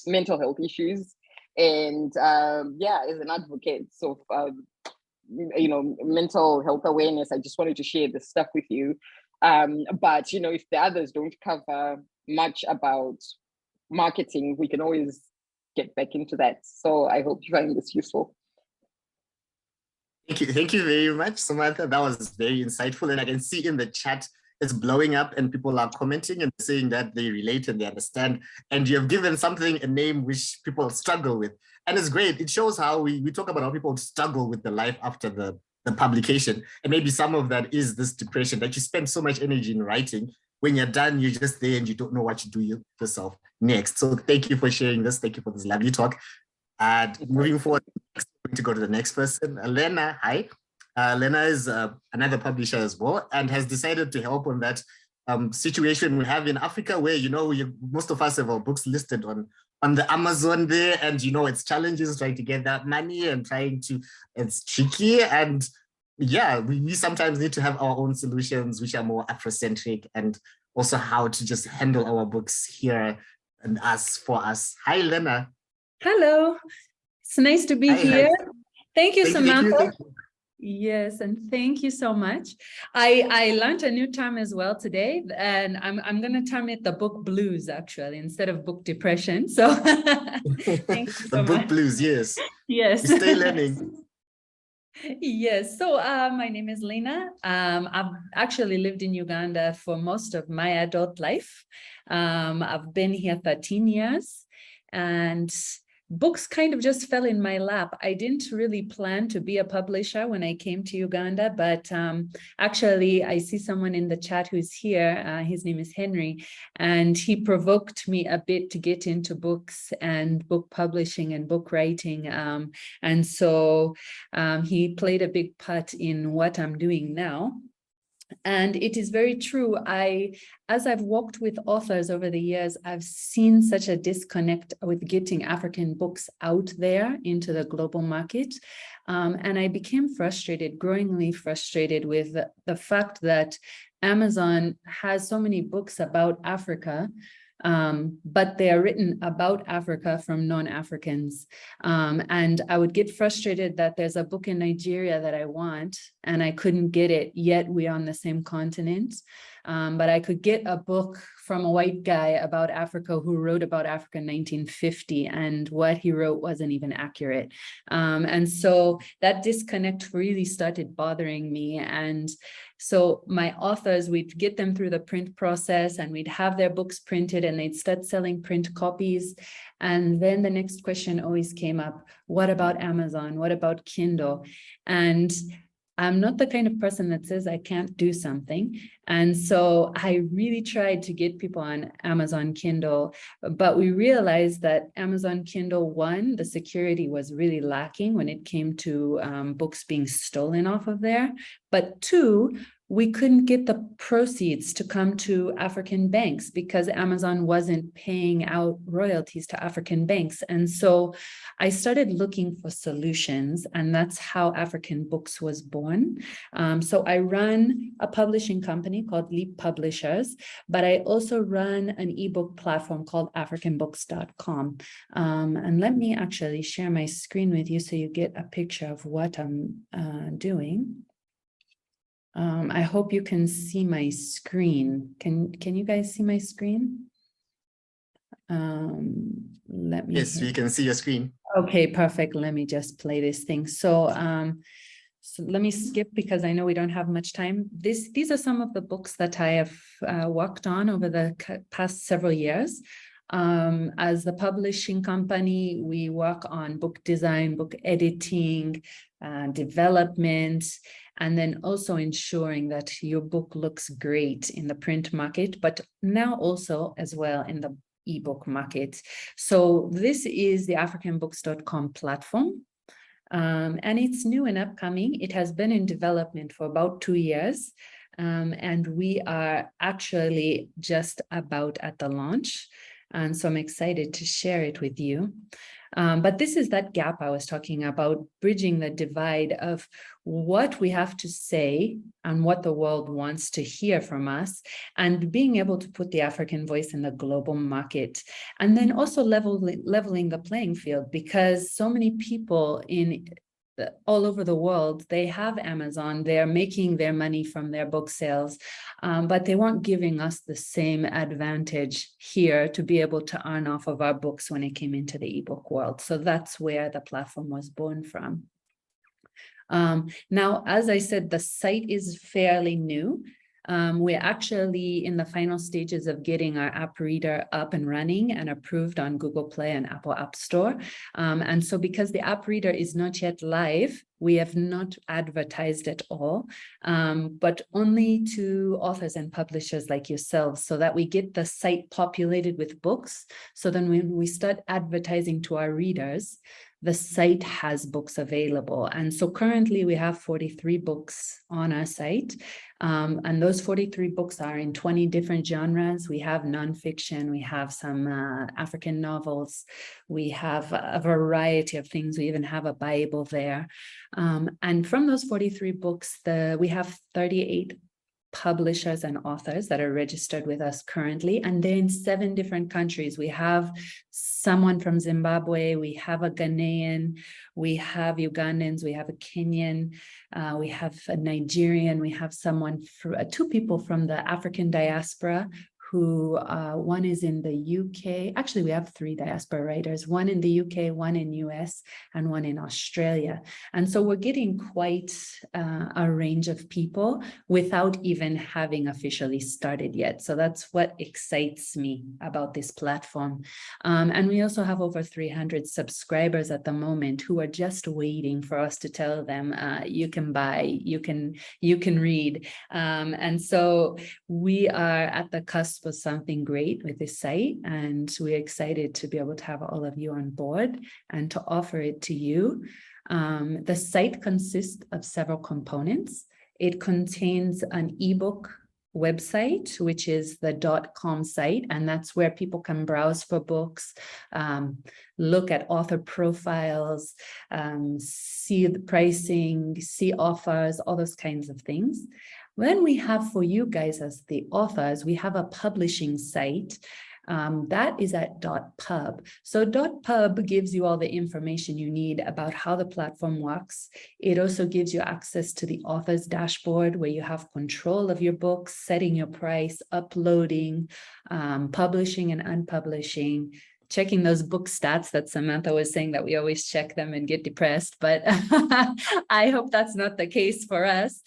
mental health issues, and as an advocate of mental health awareness, I just wanted to share this stuff with you. But if the others don't cover much about marketing, we can always get back into that. So I hope you find this useful. Thank you very much, Samantha. That was very insightful. And I can see in the chat, it's blowing up and people are commenting and saying that they relate and they understand. And you have given something a name which people struggle with. And it's great. It shows how we talk about how people struggle with the life after the publication. And maybe some of that is this depression that you spend so much energy in writing. When you're done, you're just there and you don't know what to do yourself next. So thank you for sharing this. Thank you for this lovely talk. And moving forward, I'm going to go to the next person. Lena, hi. Lena is another publisher as well and has decided to help on that situation we have in Africa where, most of us have our books listed on the Amazon there, and, it's challenges trying to get that money and it's tricky. And yeah, we sometimes need to have our own solutions, which are more Afrocentric, and also how to just handle our books here and for us. Hi, Lena. Hello, it's nice to be here. Hi. Thank you, Samantha. Thank you. Yes, and thank you so much. I learned a new term as well today, and I'm going to term it the book blues, actually, instead of book depression. So thank you so the book much. Blues, yes. Yes. We stay learning. Yes. So my name is Lena. I've actually lived in Uganda for most of my adult life. I've been here 13 years. and books kind of just fell in my lap. I didn't really plan to be a publisher when I came to Uganda, but actually I see someone in the chat who's here. His name is Henry, and he provoked me a bit to get into books and book publishing and book writing. And so he played a big part in what I'm doing now. And it is very true. As I've worked with authors over the years, I've seen such a disconnect with getting African books out there into the global market. And I became frustrated, growingly frustrated with the fact that Amazon has so many books about Africa, but they are written about Africa from non-Africans. And I would get frustrated that there's a book in Nigeria that I want and I couldn't get it, yet we're on the same continent. But I could get a book from a white guy about Africa who wrote about Africa in 1950, and what he wrote wasn't even accurate. And so that disconnect really started bothering me. And so my authors, we'd get them through the print process and we'd have their books printed and they'd start selling print copies. And then the next question always came up, what about Amazon? What about Kindle? And I'm not the kind of person that says I can't do something. And so I really tried to get people on Amazon Kindle, but we realized that Amazon Kindle, one, the security was really lacking when it came to books being stolen off of there. But two, we couldn't get the proceeds to come to African banks because Amazon wasn't paying out royalties to African banks. And so I started looking for solutions, and that's how African Books was born. So I run a publishing company called Leap Publishers, but I also run an ebook platform called africanbooks.com. And let me actually share my screen with you so you get a picture of what I'm doing. I hope you can see my screen. Can you guys see my screen? Let me. Yes, we can see your screen. Okay, perfect. Let me just play this thing. So let me skip because I know we don't have much time. These are some of the books that I have worked on over the past several years. As the publishing company, we work on book design, book editing, development, and then also ensuring that your book looks great in the print market, but now also as well in the ebook market. So this is the africanbooks.com platform. And it's new and upcoming. It has been in development for about 2 years. And we are actually just about at the launch. And so I'm excited to share it with you. But this is that gap I was talking about, bridging the divide of what we have to say and what the world wants to hear from us, and being able to put the African voice in the global market. And then also leveling the playing field, because so many people all over the world, they have Amazon, they're making their money from their book sales, but they weren't giving us the same advantage here to be able to earn off of our books when it came into the ebook world. So that's where the platform was born from. Now, as I said, the site is fairly new. We're actually in the final stages of getting our app reader up and running and approved on Google Play and Apple App Store. And so because the app reader is not yet live, we have not advertised at all, but only to authors and publishers like yourselves, so that we get the site populated with books. So then when we start advertising to our readers, the site has books available. And so currently we have 43 books on our site. And those 43 books are in 20 different genres. We have nonfiction, we have some African novels, we have a variety of things. We even have a Bible there. And from those 43 books, we have 38 publishers and authors that are registered with us currently, and they're in 7 different countries. We have someone from Zimbabwe, we have a Ghanaian, we have Ugandans, we have a Kenyan, we have a Nigerian, we have 2 people from the African diaspora who one is in the UK. Actually, we have 3 diaspora writers, one in the UK, one in US, and one in Australia. And so we're getting quite a range of people without even having officially started yet. So that's what excites me about this platform. And we also have over 300 subscribers at the moment who are just waiting for us to tell them, you can buy, you can read. And so we are at the cusp of something great with this site, and we're excited to be able to have all of you on board and to offer it to you. The site consists of several components. It contains an ebook website, which is the .com site, and that's where people can browse for books, look at author profiles, see the pricing, see offers, all those kinds of things. Then we have, for you guys as the authors, we have a publishing site. That is at .pub. So .pub gives you all the information you need about how the platform works. It also gives you access to the author's dashboard, where you have control of your books, setting your price, uploading, publishing and unpublishing, checking those book stats that Samantha was saying that we always check them and get depressed, but I hope that's not the case for us.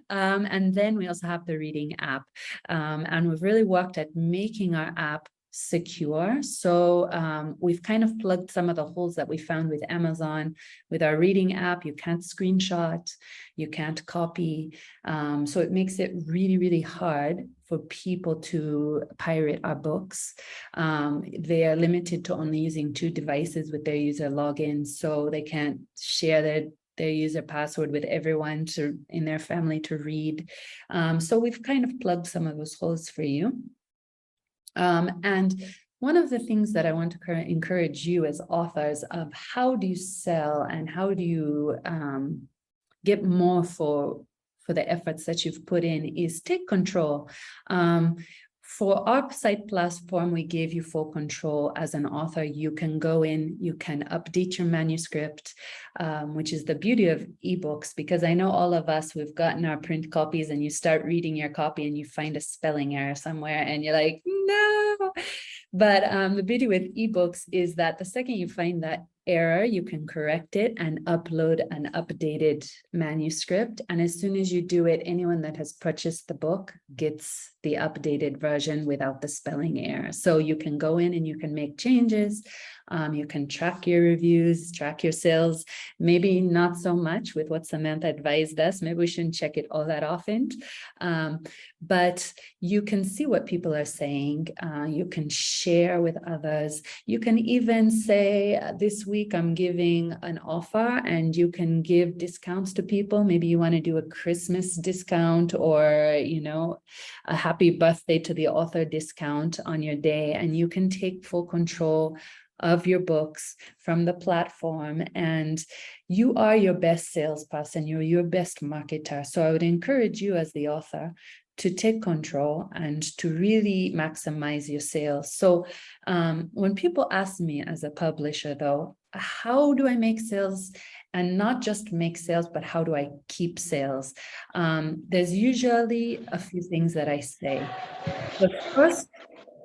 And then we also have the reading app. And we've really worked at making our app secure. So we've kind of plugged some of the holes that we found with Amazon. With our reading app, you can't screenshot, you can't copy. So it makes it really, really hard for people to pirate our books. They are limited to only using 2 devices with their user login, so they can't share their user password with everyone in their family to read. So we've kind of plugged some of those holes for you. And one of the things that I want to encourage you as authors of how do you sell and how do you get more for the efforts that you've put in is take control. For our site platform, we gave you full control as an author. You can go in, you can update your manuscript, which is the beauty of ebooks, because I know all of us, we've gotten our print copies and you start reading your copy and you find a spelling error somewhere and you're like, no. But the beauty with ebooks is that the second you find that error, you can correct it and upload an updated manuscript. And as soon as you do it, anyone that has purchased the book gets the updated version without the spelling error. So you can go in and you can make changes. You can track your reviews, track your sales, maybe not so much with what Samantha advised us. Maybe we shouldn't check it all that often. But you can see what people are saying. You can share with others. You can even say, this week I'm giving an offer, and you can give discounts to people. Maybe you want to do a Christmas discount or, you know, a happy birthday to the author discount on your day, and you can take full control of your books from the platform, and you are your best salesperson, you're your best marketer. So I would encourage you as the author to take control and to really maximize your sales. So when people ask me as a publisher, though, how do I make sales? And not just make sales, but how do I keep sales? There's usually a few things that I say. The first,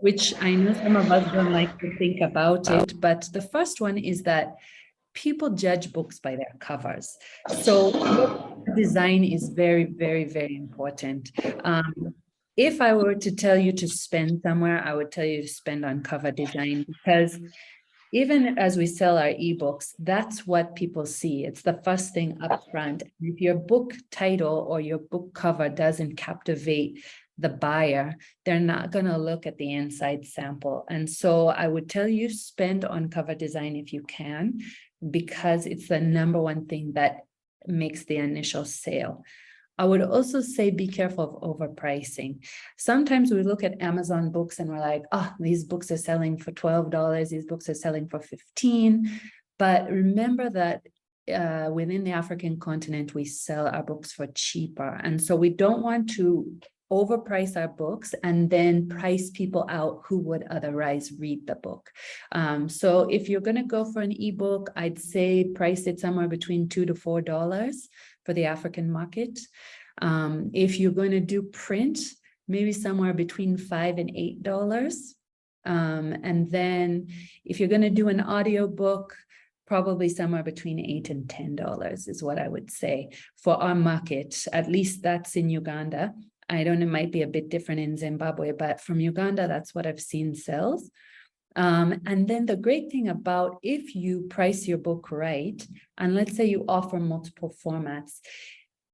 which I know some of us don't like to think about it, but the first one is that people judge books by their covers. So design is very, very, very important. If I were to tell you to spend somewhere, I would tell you to spend on cover design, because even as we sell our ebooks, that's what people see. It's the first thing up front. If your book title or your book cover doesn't captivate the buyer, they're not going to look at the inside sample. And so I would tell you spend on cover design if you can, because it's the number one thing that makes the initial sale. I would also say be careful of overpricing. Sometimes we look at Amazon books and we're like, oh, these books are selling for $12, these books are selling for $15. But remember that within the African continent, we sell our books for cheaper. And so we don't want to overprice our books and then price people out who would otherwise read the book. So if you're going to go for an ebook, I'd say price it somewhere between $2 to $4 for the African market. If you're going to do print, maybe somewhere between $5 and $8. And then if you're going to do an audiobook, probably somewhere between $8 and $10 is what I would say for our market. At least that's in Uganda. I don't know, it might be a bit different in Zimbabwe, but from Uganda, that's what I've seen sells. And then the great thing about if you price your book right, and let's say you offer multiple formats,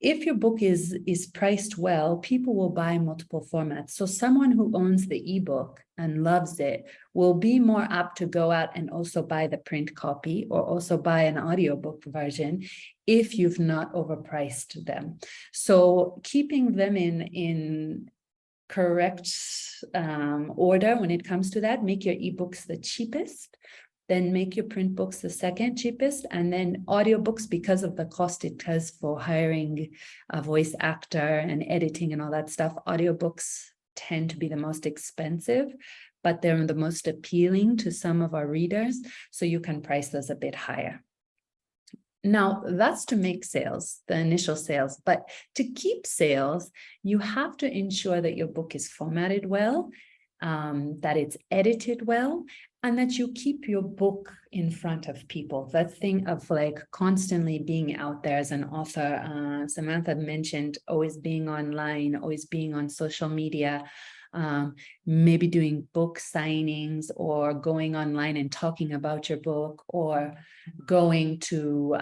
if your book is priced well, people will buy multiple formats. So someone who owns the ebook and loves it will be more apt to go out and also buy the print copy or also buy an audiobook version if you've not overpriced them. So keeping them in correct order when it comes to that, make your ebooks the cheapest, then make your print books the second cheapest, and then audiobooks, because of the cost it has for hiring a voice actor and editing and all that stuff, audiobooks tend to be the most expensive, but they're the most appealing to some of our readers, so you can price those a bit higher. Now, that's to make sales, the initial sales, but to keep sales, you have to ensure that your book is formatted well, that it's edited well, and that you keep your book in front of people. That thing of like constantly being out there as an author. Samantha mentioned always being online, always being on social media, maybe doing book signings or going online and talking about your book, or going to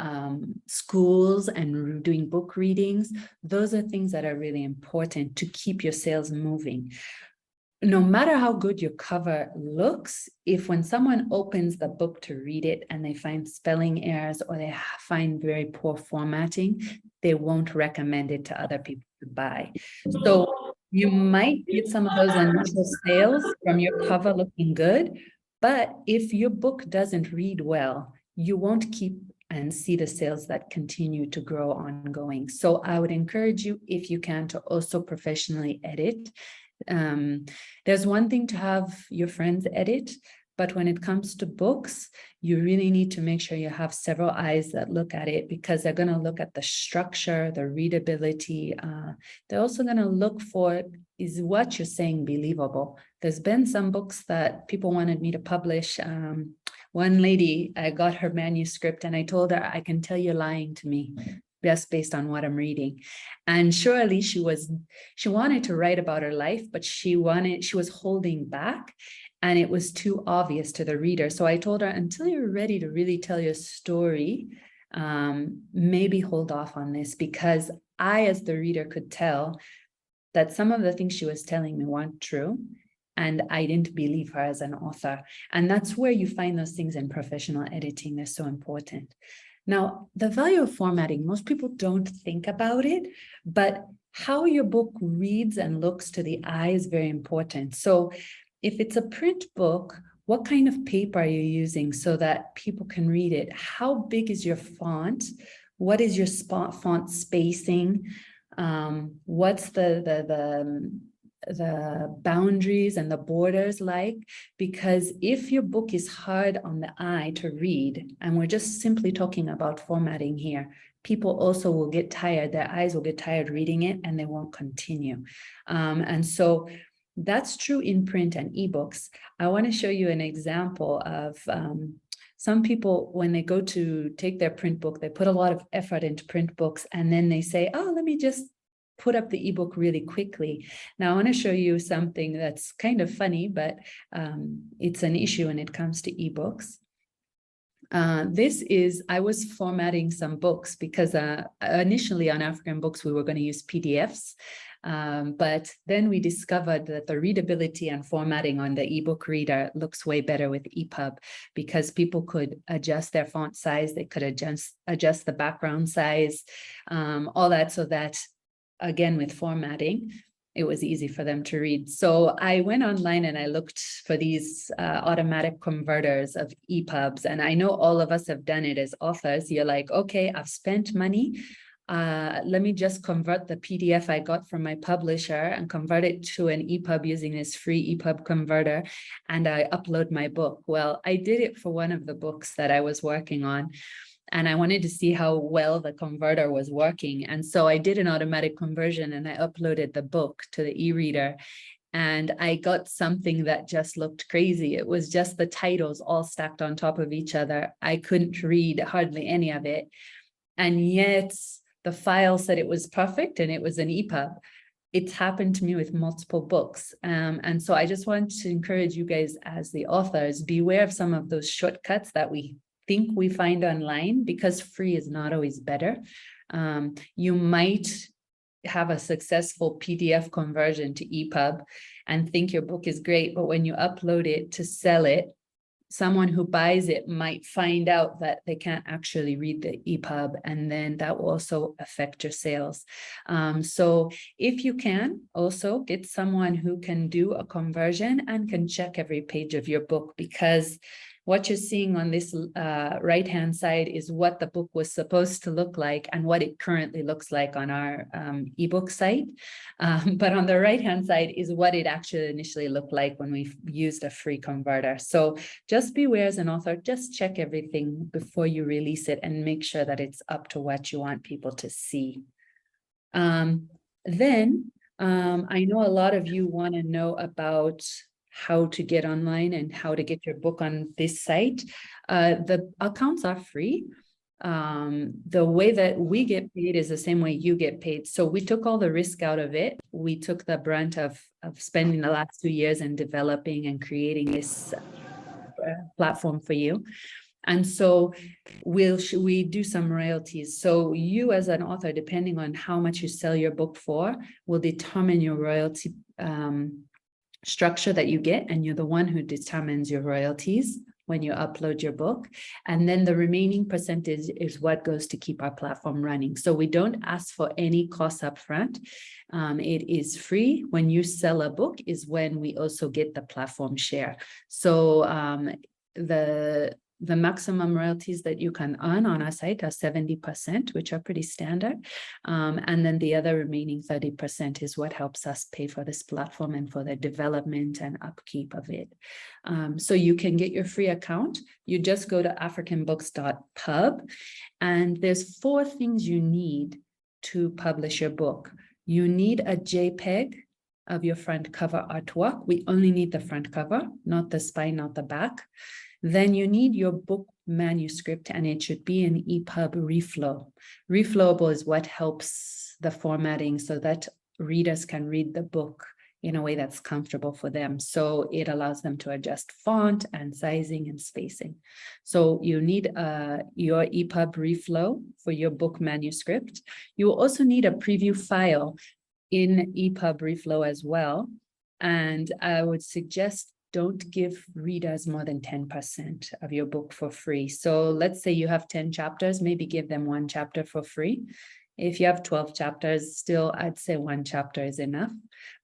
schools and doing book readings. Those are things that are really important to keep your sales moving. No matter how good your cover looks, if when someone opens the book to read it and they find spelling errors or they find very poor formatting, they won't recommend it to other people to buy. So you might get some of those initial sales from your cover looking good, but if your book doesn't read well, you won't keep and see the sales that continue to grow ongoing. So I would encourage you, if you can, to also professionally edit. There's one thing to have your friends edit, but when it comes to books, you really need to make sure you have several eyes that look at it, because they're going to look at the structure, the readability. They're also going to look for, is what you're saying believable? There's been some books that people wanted me to publish. One lady, I got her manuscript and I told her, I can tell you're lying to me, just based on what I'm reading. And surely she wanted to write about her life, but she was holding back, and it was too obvious to the reader. So I told her, until you're ready to really tell your story, maybe hold off on this, because I, as the reader, could tell that some of the things she was telling me weren't true, and I didn't believe her as an author. And that's where you find those things in professional editing. They're so important. Now, the value of formatting, most people don't think about it, but how your book reads and looks to the eye is very important. So if it's a print book, what kind of paper are you using so that people can read it? How big is your font? What is your font spacing? What's the boundaries and the borders like? Because if your book is hard on the eye to read, and we're just simply talking about formatting here, people also will get tired, their eyes will get tired reading it, and they won't continue. And so that's true in print and ebooks. I want to show you an example of some people, when they go to take their print book, they put a lot of effort into print books, and then they say, oh, let me just put up the ebook really quickly. Now, I want to show you something that's kind of funny, but it's an issue when it comes to ebooks. I was formatting some books because initially on African Books, we were going to use PDFs. But then we discovered that the readability and formatting on the ebook reader looks way better with EPUB, because people could adjust their font size, they could adjust the background size, all that, so that, again, with formatting, it was easy for them to read. So I went online and I looked for these automatic converters of EPUBs. And I know all of us have done it as authors. You're like, okay, I've spent money. Let me just convert the PDF I got from my publisher and convert it to an EPUB using this free EPUB converter, and I upload my book. Well, I did it for one of the books that I was working on. And I wanted to see how well the converter was working. And so I did an automatic conversion and I uploaded the book to the e-reader. And I got something that just looked crazy. It was just the titles all stacked on top of each other. I couldn't read hardly any of it. And yet the file said it was perfect and it was an EPUB. It's happened to me with multiple books. And so I just want to encourage you guys as the authors, beware of some of those shortcuts that we think we find online, because free is not always better. You might have a successful PDF conversion to EPUB and think your book is great, but when you upload it to sell it, someone who buys it might find out that they can't actually read the EPUB, and then that will also affect your sales. So if you can, also get someone who can do a conversion and can check every page of your book, because what you're seeing on this right-hand side is what the book was supposed to look like and what it currently looks like on our ebook site. But on the right-hand side is what it actually initially looked like when we used a free converter. So just beware as an author, just check everything before you release it and make sure that it's up to what you want people to see. I know a lot of you want to know about how to get online and how to get your book on this site. The accounts are free. The way that we get paid is the same way you get paid. So we took all the risk out of it. We took the brunt of spending the last 2 years in developing and creating this platform for you. And so we do some royalties. So you as an author, depending on how much you sell your book for, will determine your royalty structure that you get, and you're the one who determines your royalties when you upload your book. And then the remaining percentage is what goes to keep our platform running. So we don't ask for any costs up front. It is free. When you sell a book is when we also get the platform share. So the maximum royalties that you can earn on our site are 70%, which are pretty standard. And then the other remaining 30% is what helps us pay for this platform and for the development and upkeep of it. So you can get your free account. You just go to africanbooks.pub, and there's 4 things you need to publish your book. You need a JPEG of your front cover artwork. We only need the front cover, not the spine, not the back. Then you need your book manuscript, and it should be an EPUB reflow. Reflowable is what helps the formatting so that readers can read the book in a way that's comfortable for them. So it allows them to adjust font and sizing and spacing. So you need your EPUB reflow for your book manuscript. You will also need a preview file in EPUB reflow as well. And I would suggest don't give readers more than 10% of your book for free. So let's say you have 10 chapters, maybe give them 1 chapter for free. If you have 12 chapters, still, I'd say 1 chapter is enough.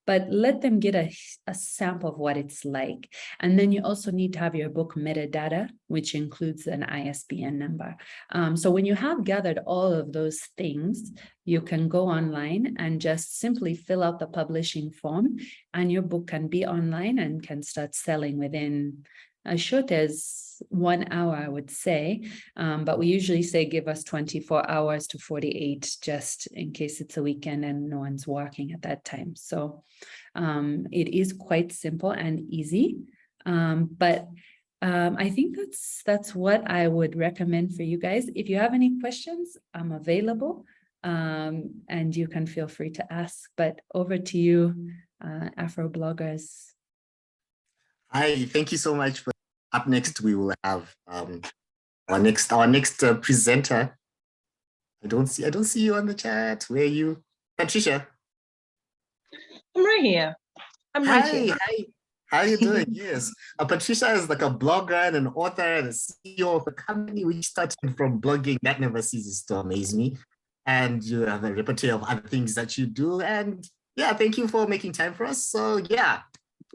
But let them get a sample of what it's like. And then you also need to have your book metadata, which includes an ISBN number. So when you have gathered all of those things, you can go online and just simply fill out the publishing form, and your book can be online and can start selling within as short as 1 hour, I would say. But we usually say give us 24 hours to 48, just in case it's a weekend and no one's working at that time. So it is quite simple and easy. But I think that's what I would recommend for you guys. If you have any questions, I'm available, and you can feel free to ask. But over to you, Afrobloggers. Hi, thank you so much. Up next, we will have our next presenter. I don't see you on the chat. Where are you, Patricia? I'm right here. Hi. How are you doing? Yes, Patricia is like a blogger and an author and a CEO of a company which started from blogging. That never ceases to amaze me. And you have a repertoire of other things that you do. And yeah, thank you for making time for us. So yeah,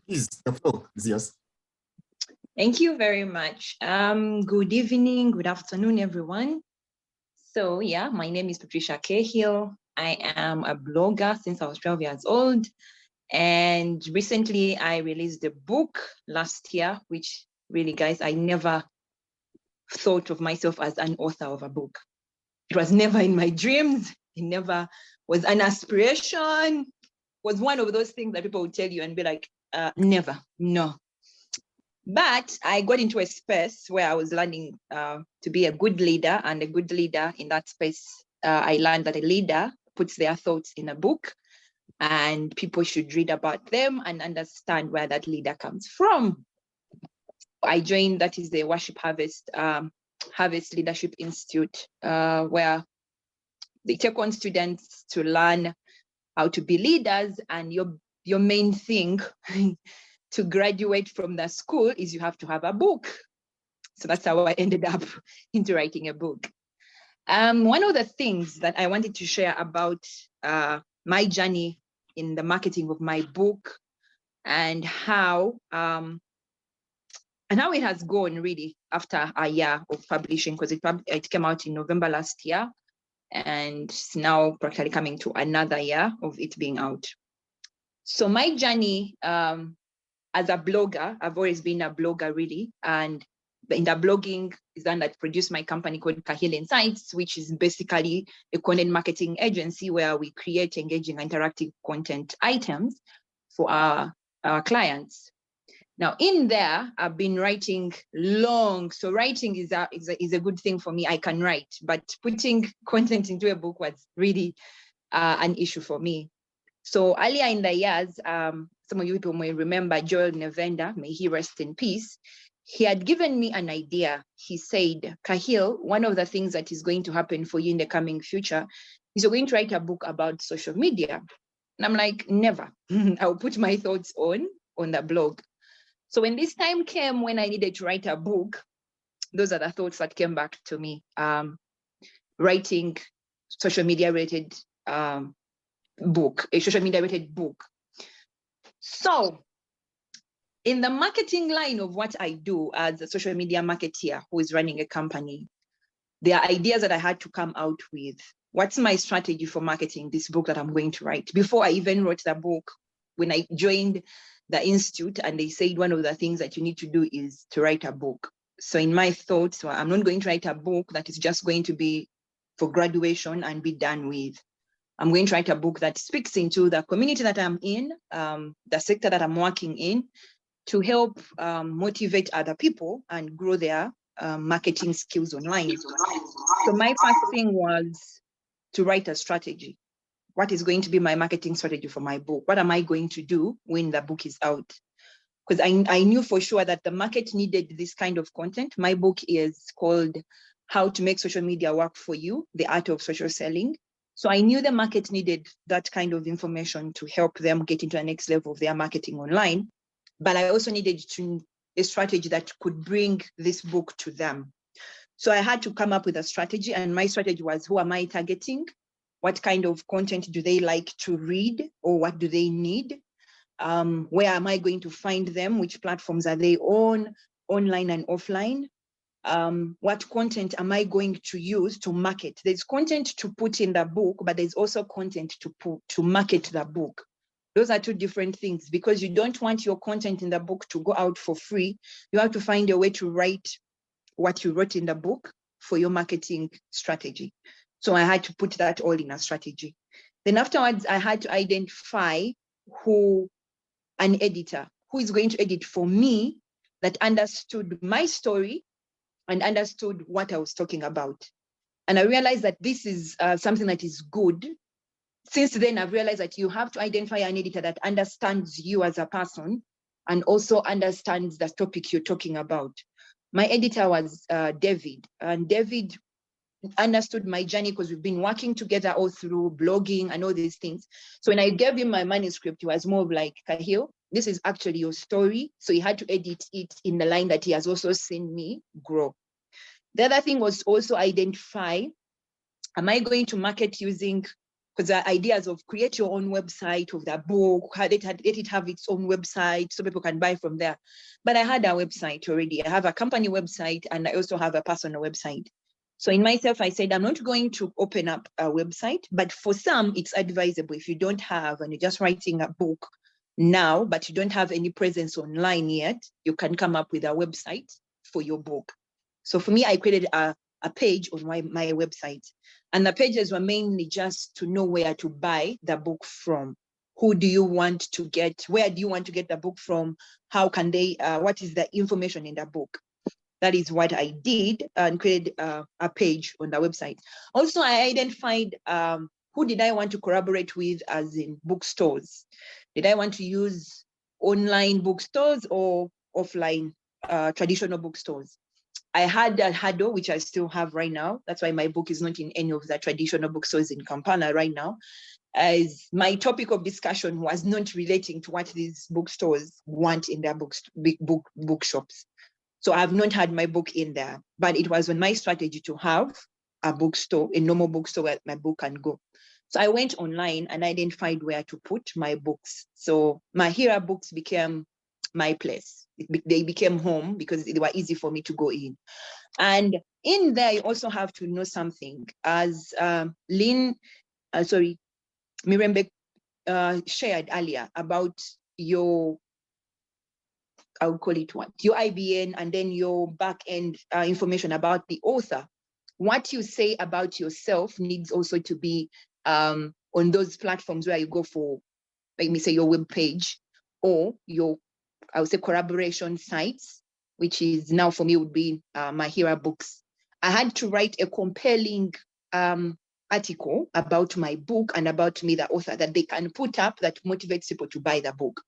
please, the floor is yours. Thank you very much. Good evening, good afternoon, everyone. So yeah, my name is Patricia Kahill. I am a blogger since I was 12 years old. And recently I released a book last year, which really, guys, I never thought of myself as an author of a book. It was never in my dreams. It never was an aspiration. It was one of those things that people would tell you and be like, never, no. But I got into a space where I was learning to be a good leader, and a good leader in that space, I learned that a leader puts their thoughts in a book, and people should read about them and understand where that leader comes from. I joined, that is the Worship Harvest Leadership Institute, where they take on students to learn how to be leaders, and your main thing to graduate from the school is you have to have a book. So that's how I ended up into writing a book. One of the things that I wanted to share about my journey in the marketing of my book and how it has gone really after a year of publishing, because it came out in November last year, and it's now practically coming to another year of it being out. So my journey as a blogger, I've always been a blogger really, and in the blogging is done that produced my company called Kahill Insights, which is basically a content marketing agency where we create engaging interactive content items for our clients. Now in there, I've been writing long. So writing is a good thing for me. I can write, but putting content into a book was really an issue for me. So earlier in the years, some of you people may remember Joel Nevenda, may he rest in peace. He had given me an idea. He said, Kahill, one of the things that is going to happen for you in the coming future is you're going to write a book about social media. And I'm like, never. I'll put my thoughts on the blog. So when this time came when I needed to write a book, those are the thoughts that came back to me. Writing social media related book, a social media related book. So in the marketing line of what I do as a social media marketeer who is running a company, there are ideas that I had to come out with. What's my strategy for marketing this book that I'm going to write? Before I even wrote the book, when I joined the institute and they said one of the things that you need to do is to write a book. So in my thoughts, I'm not going to write a book that is just going to be for graduation and be done with. I'm going to write a book that speaks into the community that I'm in, the sector that I'm working in, to help motivate other people and grow their marketing skills online. So my first thing was to write a strategy. What is going to be my marketing strategy for my book? What am I going to do when the book is out? Because I knew for sure that the market needed this kind of content. My book is called How to Make Social Media Work for You, The Art of Social Selling. So I knew the market needed that kind of information to help them get into the next level of their marketing online. But I also needed a strategy that could bring this book to them. So I had to come up with a strategy, and my strategy was, who am I targeting? What kind of content do they like to read, or what do they need? Where am I going to find them? Which platforms are they on, online and offline? What content am I going to use to market? There's content to put in the book, but there's also content to market the book. Those are two different things, because you don't want your content in the book to go out for free. You have to find a way to write what you wrote in the book for your marketing strategy. So I had to put that all in a strategy. Then afterwards, I had to identify an editor who is going to edit for me, that understood my story and understood what I was talking about. And I realized that this is something that is good. Since then, I've realized that you have to identify an editor that understands you as a person and also understands the topic you're talking about. My editor was David, and David understood my journey because we've been working together all through blogging and all these things. So when I gave him my manuscript, it was more of like, Kahill, this is actually your story. So he had to edit it in the line that he has also seen me grow. The other thing was also identify, am I going to market using, because the ideas of create your own website of the book, let it have its own website so people can buy from there. But I had a website already. I have a company website and I also have a personal website. So in myself, I said, I'm not going to open up a website, but for some, it's advisable if you don't have, and you're just writing a book now, but you don't have any presence online yet, you can come up with a website for your book. So for me, I created a page on my website. And the pages were mainly just to know where to buy the book from. Who do you want to get? Where do you want to get the book from? How can they, what is the information in the book? That is what I did and created a page on the website. Also, I identified who did I want to collaborate with, as in bookstores. Did I want to use online bookstores or offline traditional bookstores? I had a hurdle, which I still have right now. That's why my book is not in any of the traditional bookstores in Kampala right now, as my topic of discussion was not relating to what these bookstores want in their bookshops. So I've not had my book in there, but it was on my strategy to have a bookstore, a normal bookstore where my book can go. So I went online and identified where to put my books. So my Hira books became my place. They became home because they were easy for me to go in. And in there, you also have to know something. As Mirembe shared earlier about your, I would call it what? Your IBN and then your back-end information about the author. What you say about yourself needs also to be on those platforms where you go for, let me say, your web page or your, I would say, collaboration sites, which is now for me would be my Hira books. I had to write a compelling article about my book and about me, the author, that they can put up that motivates people to buy the book.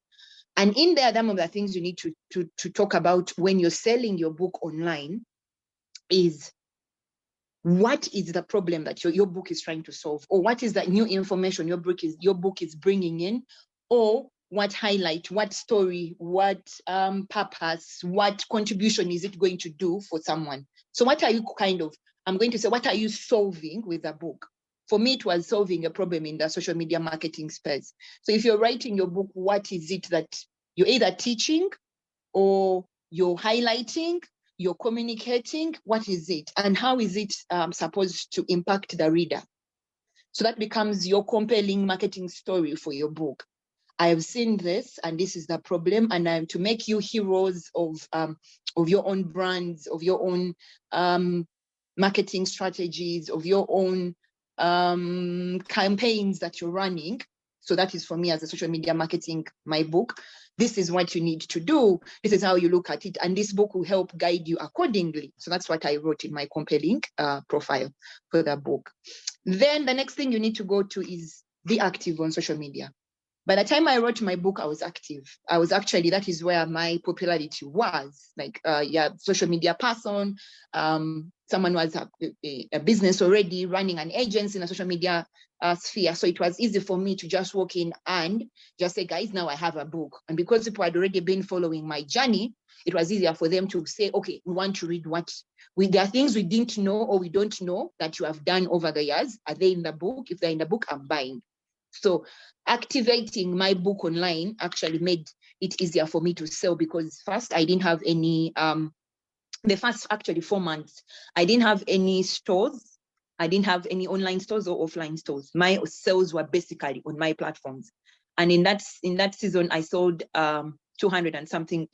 And in there, some of the things you need to talk about when you're selling your book online is what is the problem that your book is trying to solve, or what is that new information your book is bringing in, or what highlight, what story, what purpose, what contribution is it going to do for someone? So what are you I'm going to say, what are you solving with the book? For me, it was solving a problem in the social media marketing space. So if you're writing your book, what is it that you're either teaching or you're highlighting, you're communicating? What is it? And how is it supposed to impact the reader? So that becomes your compelling marketing story for your book. I have seen this, and this is the problem, and to make you heroes of your own brands, of your own marketing strategies, of your own campaigns that you're running. So that is for me as a social media marketing, my book. This is what you need to do. This is how you look at it. And this book will help guide you accordingly. So that's what I wrote in my compelling profile for the book. Then the next thing you need to go to is be active on social media. By the time I wrote my book, I was active. I was actually, that is where my popularity was. Like, social media person, someone was a business already, running an agency in a social media sphere. So it was easy for me to just walk in and just say, guys, now I have a book. And because people had already been following my journey, it was easier for them to say, okay, we want to read there are things we didn't know or we don't know that you have done over the years. Are they in the book? If they're in the book, I'm buying. So activating my book online actually made it easier for me to sell, because first I didn't have any, the first actually 4 months, I didn't have any stores. I didn't have any online stores or offline stores. My sales were basically on my platforms. And in that season, I sold 200 and something,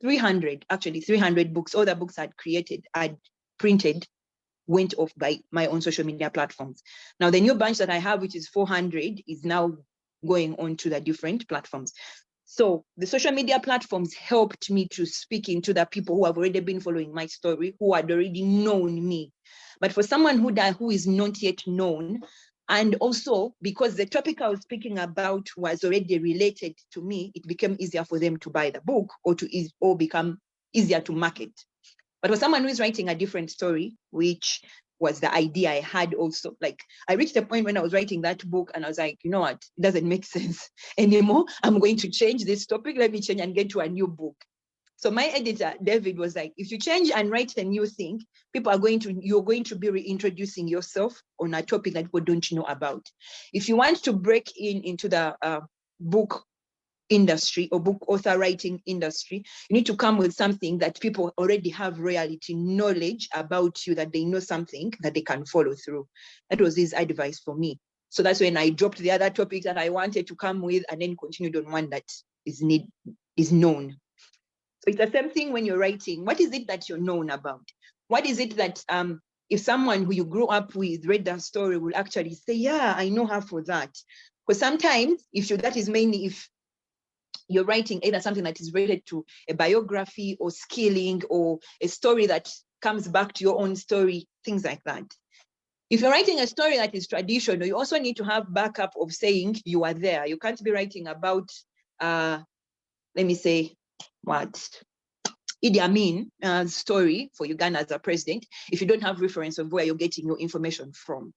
300 books. All the books I'd printed, went off by my own social media platforms. Now, the new bunch that I have, which is 400, is now going on to the different platforms. So the social media platforms helped me to speak into the people who have already been following my story, who had already known me. But for someone who is not yet known, and also because the topic I was speaking about was already related to me, it became easier for them to buy the book or become easier to market. But for someone who is writing a different story, which was the idea I had also, like I reached a point when I was writing that book and I was like, you know what, it doesn't make sense anymore. I'm going to change this topic. Let me change and get to a new book. So my editor, David, was like, if you change and write a new thing, you're going to be reintroducing yourself on a topic that people don't know about. If you want to break into the book industry or book author writing industry, you need to come with something that people already have reality knowledge about you, that they know something that they can follow through. That was his advice for me. So that's when I dropped the other topic that I wanted to come with and then continued on one that is known. So it's the same thing when you're writing. What is it that you're known about? What is it that if someone who you grew up with read that story will actually say, yeah, I know her for that. Because sometimes that is mainly if you're writing either something that is related to a biography or skilling or a story that comes back to your own story, things like that. If you're writing a story that is traditional, you also need to have backup of saying you are there. You can't be writing about, let me say, Idi Amin's story for Uganda as a president, if you don't have reference of where you're getting your information from.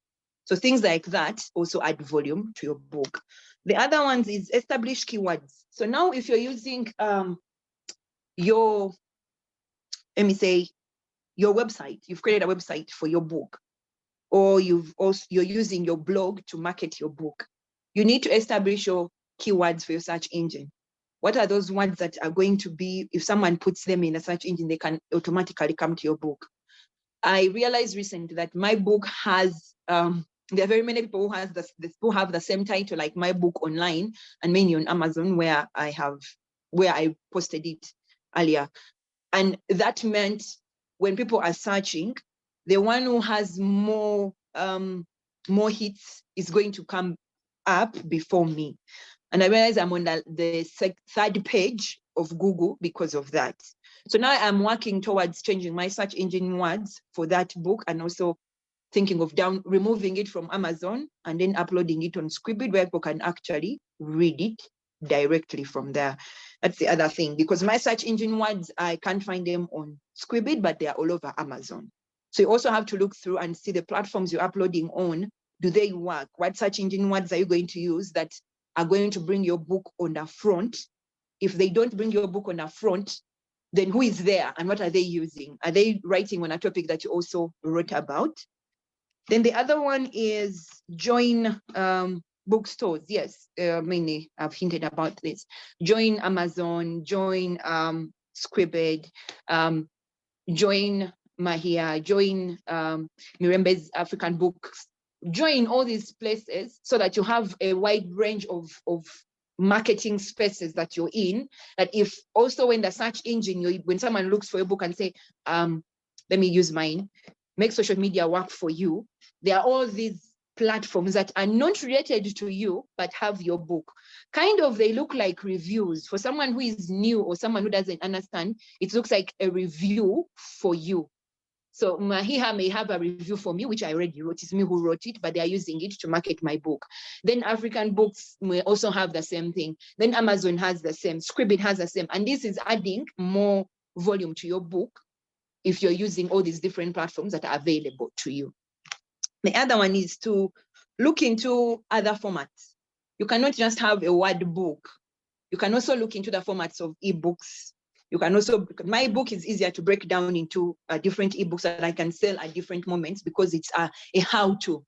So things like that also add volume to your book. The other ones is establish keywords. So now if you're using your website, you've created a website for your book, or you're using your blog to market your book, you need to establish your keywords for your search engine. What are those words that are going to be, if someone puts them in a search engine, they can automatically come to your book? I realized recently that my book has, there are very many people who have the same title, like my book online and mainly on Amazon, where I posted it earlier. And that meant when people are searching, the one who has more hits is going to come up before me. And I realized I'm on the third page of Google because of that. So now I'm working towards changing my search engine words for that book, and also thinking of removing it from Amazon and then uploading it on Squidbid, where people can actually read it directly from there. That's the other thing, because my search engine words, I can't find them on Squidbid, but they are all over Amazon. So you also have to look through and see the platforms you're uploading on. Do they work? What search engine words are you going to use that are going to bring your book on the front? If they don't bring your book on the front, then who is there and what are they using? Are they writing on a topic that you also wrote about? Then the other one is join bookstores. Yes, mainly I've hinted about this. Join Amazon, join Squidbid, join Mahia, join Mirembe's African Books. Join all these places so that you have a wide range of marketing spaces that you're in, that if also when the search engine, when someone looks for a book and say, let me use mine, make social media work for you, there are all these platforms that are not related to you, but have your book. Kind of, they look like reviews. For someone who is new or someone who doesn't understand, it looks like a review for you. So Mahia may have a review for me, which I already wrote. It's me who wrote it, but they are using it to market my book. Then African Books may also have the same thing. Then Amazon has the same, Squidbid has the same. And this is adding more volume to your book if you're using all these different platforms that are available to you. The other one is to look into other formats. You cannot just have a word book. You can also look into the formats of ebooks. You can also, my book is easier to break down into different ebooks that I can sell at different moments because it's a how-to.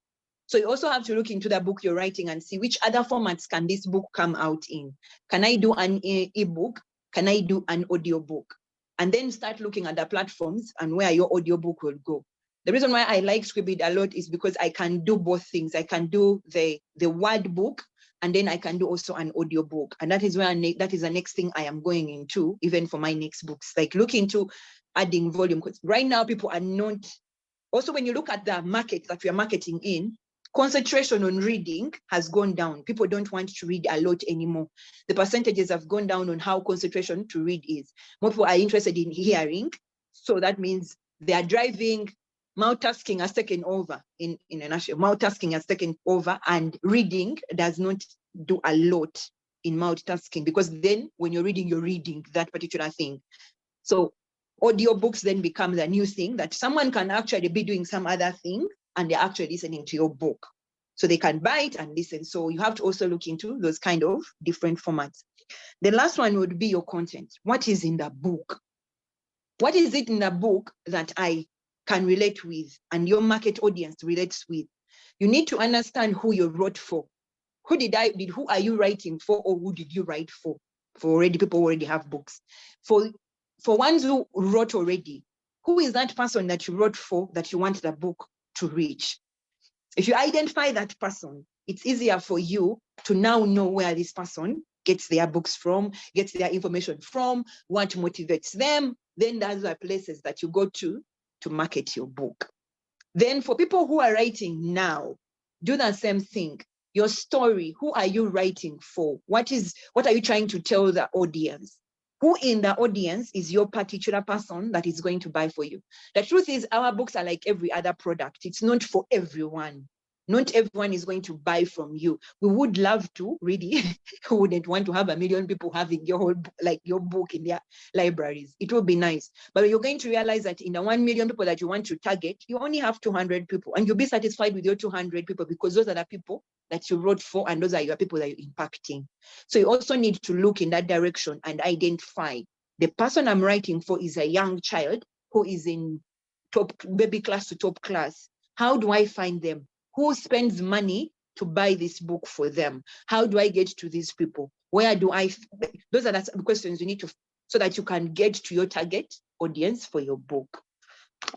So you also have to look into the book you're writing and see which other formats can this book come out in. Can I do an ebook? Can I do an audiobook? And then start looking at the platforms and where your audiobook will go. The reason why I like Squidbid a lot is because I can do both things. I can do the word book, and then I can do also an audio book. And that is where that is the next thing I am going into, even for my next books, like look into adding volume. Because right now people are not, also when you look at the market that we are marketing in, concentration on reading has gone down. People don't want to read a lot anymore. The percentages have gone down on how concentration to read is. More people are interested in hearing. So that means they are driving. Multitasking has taken over in a nutshell. Multitasking has taken over, and reading does not do a lot in multitasking, because then when you're reading that particular thing. So audiobooks then become the new thing that someone can actually be doing some other thing and they're actually listening to your book. So they can buy it and listen. So you have to also look into those kind of different formats. The last one would be your content. What is in the book? What is it in the book that I can relate with and your market audience relates with? You need to understand who you wrote for. Who are you writing for, or who did you write for? For already, people already have books. For ones who wrote already, who is that person that you wrote for that you want the book to reach? If you identify that person, it's easier for you to now know where this person gets their books from, gets their information from, what motivates them. Then those are places that you go to to market your book. Then for people who are writing now, do the same thing. Your story, who are you writing for? What are you trying to tell the audience? Who in the audience is your particular person that is going to buy for you? The truth is, our books are like every other product. It's not for everyone. Not everyone is going to buy from you. We would love to, really, who wouldn't want to have 1 million people having your book in their libraries? It would be nice. But you're going to realize that in the 1 million people that you want to target, you only have 200 people, and you'll be satisfied with your 200 people because those are the people that you wrote for, and those are your people that you're impacting. So you also need to look in that direction and identify the person I'm writing for is a young child who is in top baby class to top class. How do I find them? Who spends money to buy this book for them? How do I get to these people? Where do I? Those are the questions you need to, so that you can get to your target audience for your book.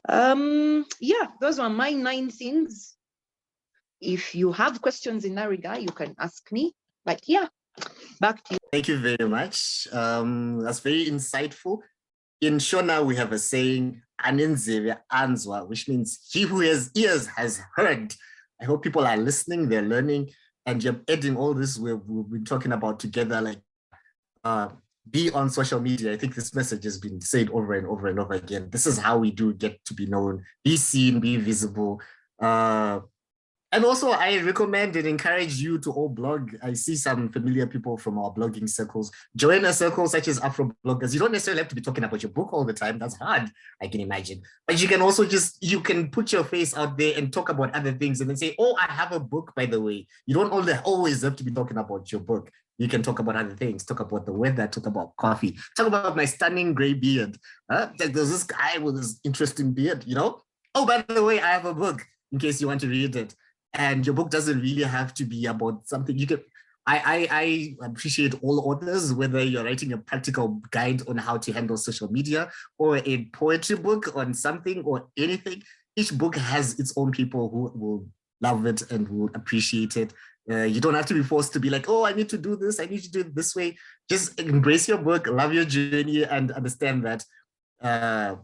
Yeah, those are my 9 things. If you have questions in that regard, you can ask me. But yeah, back to you. Thank you very much. That's very insightful. In Shona, we have a saying, "Anenzeve anzwa," which means he who has ears has heard. I hope people are listening, they're learning, and you're adding all this we've been talking about together, like be on social media. I think this message has been said over and over and over again. This is how we do get to be known, be seen, be visible. And also, I recommend and encourage you to all blog. I see some familiar people from our blogging circles. Join a circle such as Afrobloggers. You don't necessarily have to be talking about your book all the time. That's hard, I can imagine. But you can also you can put your face out there and talk about other things and then say, oh, I have a book, by the way. You don't always have to be talking about your book. You can talk about other things, talk about the weather, talk about coffee, talk about my stunning gray beard. There's this guy with this interesting beard, you know? Oh, by the way, I have a book in case you want to read it. And your book doesn't really have to be about something. You can. I appreciate all authors, whether you're writing a practical guide on how to handle social media or a poetry book on something or anything. Each book has its own people who will love it and will appreciate it. You don't have to be forced to be like, oh, I need to do this. I need to do it this way. Just embrace your book, love your journey, and understand that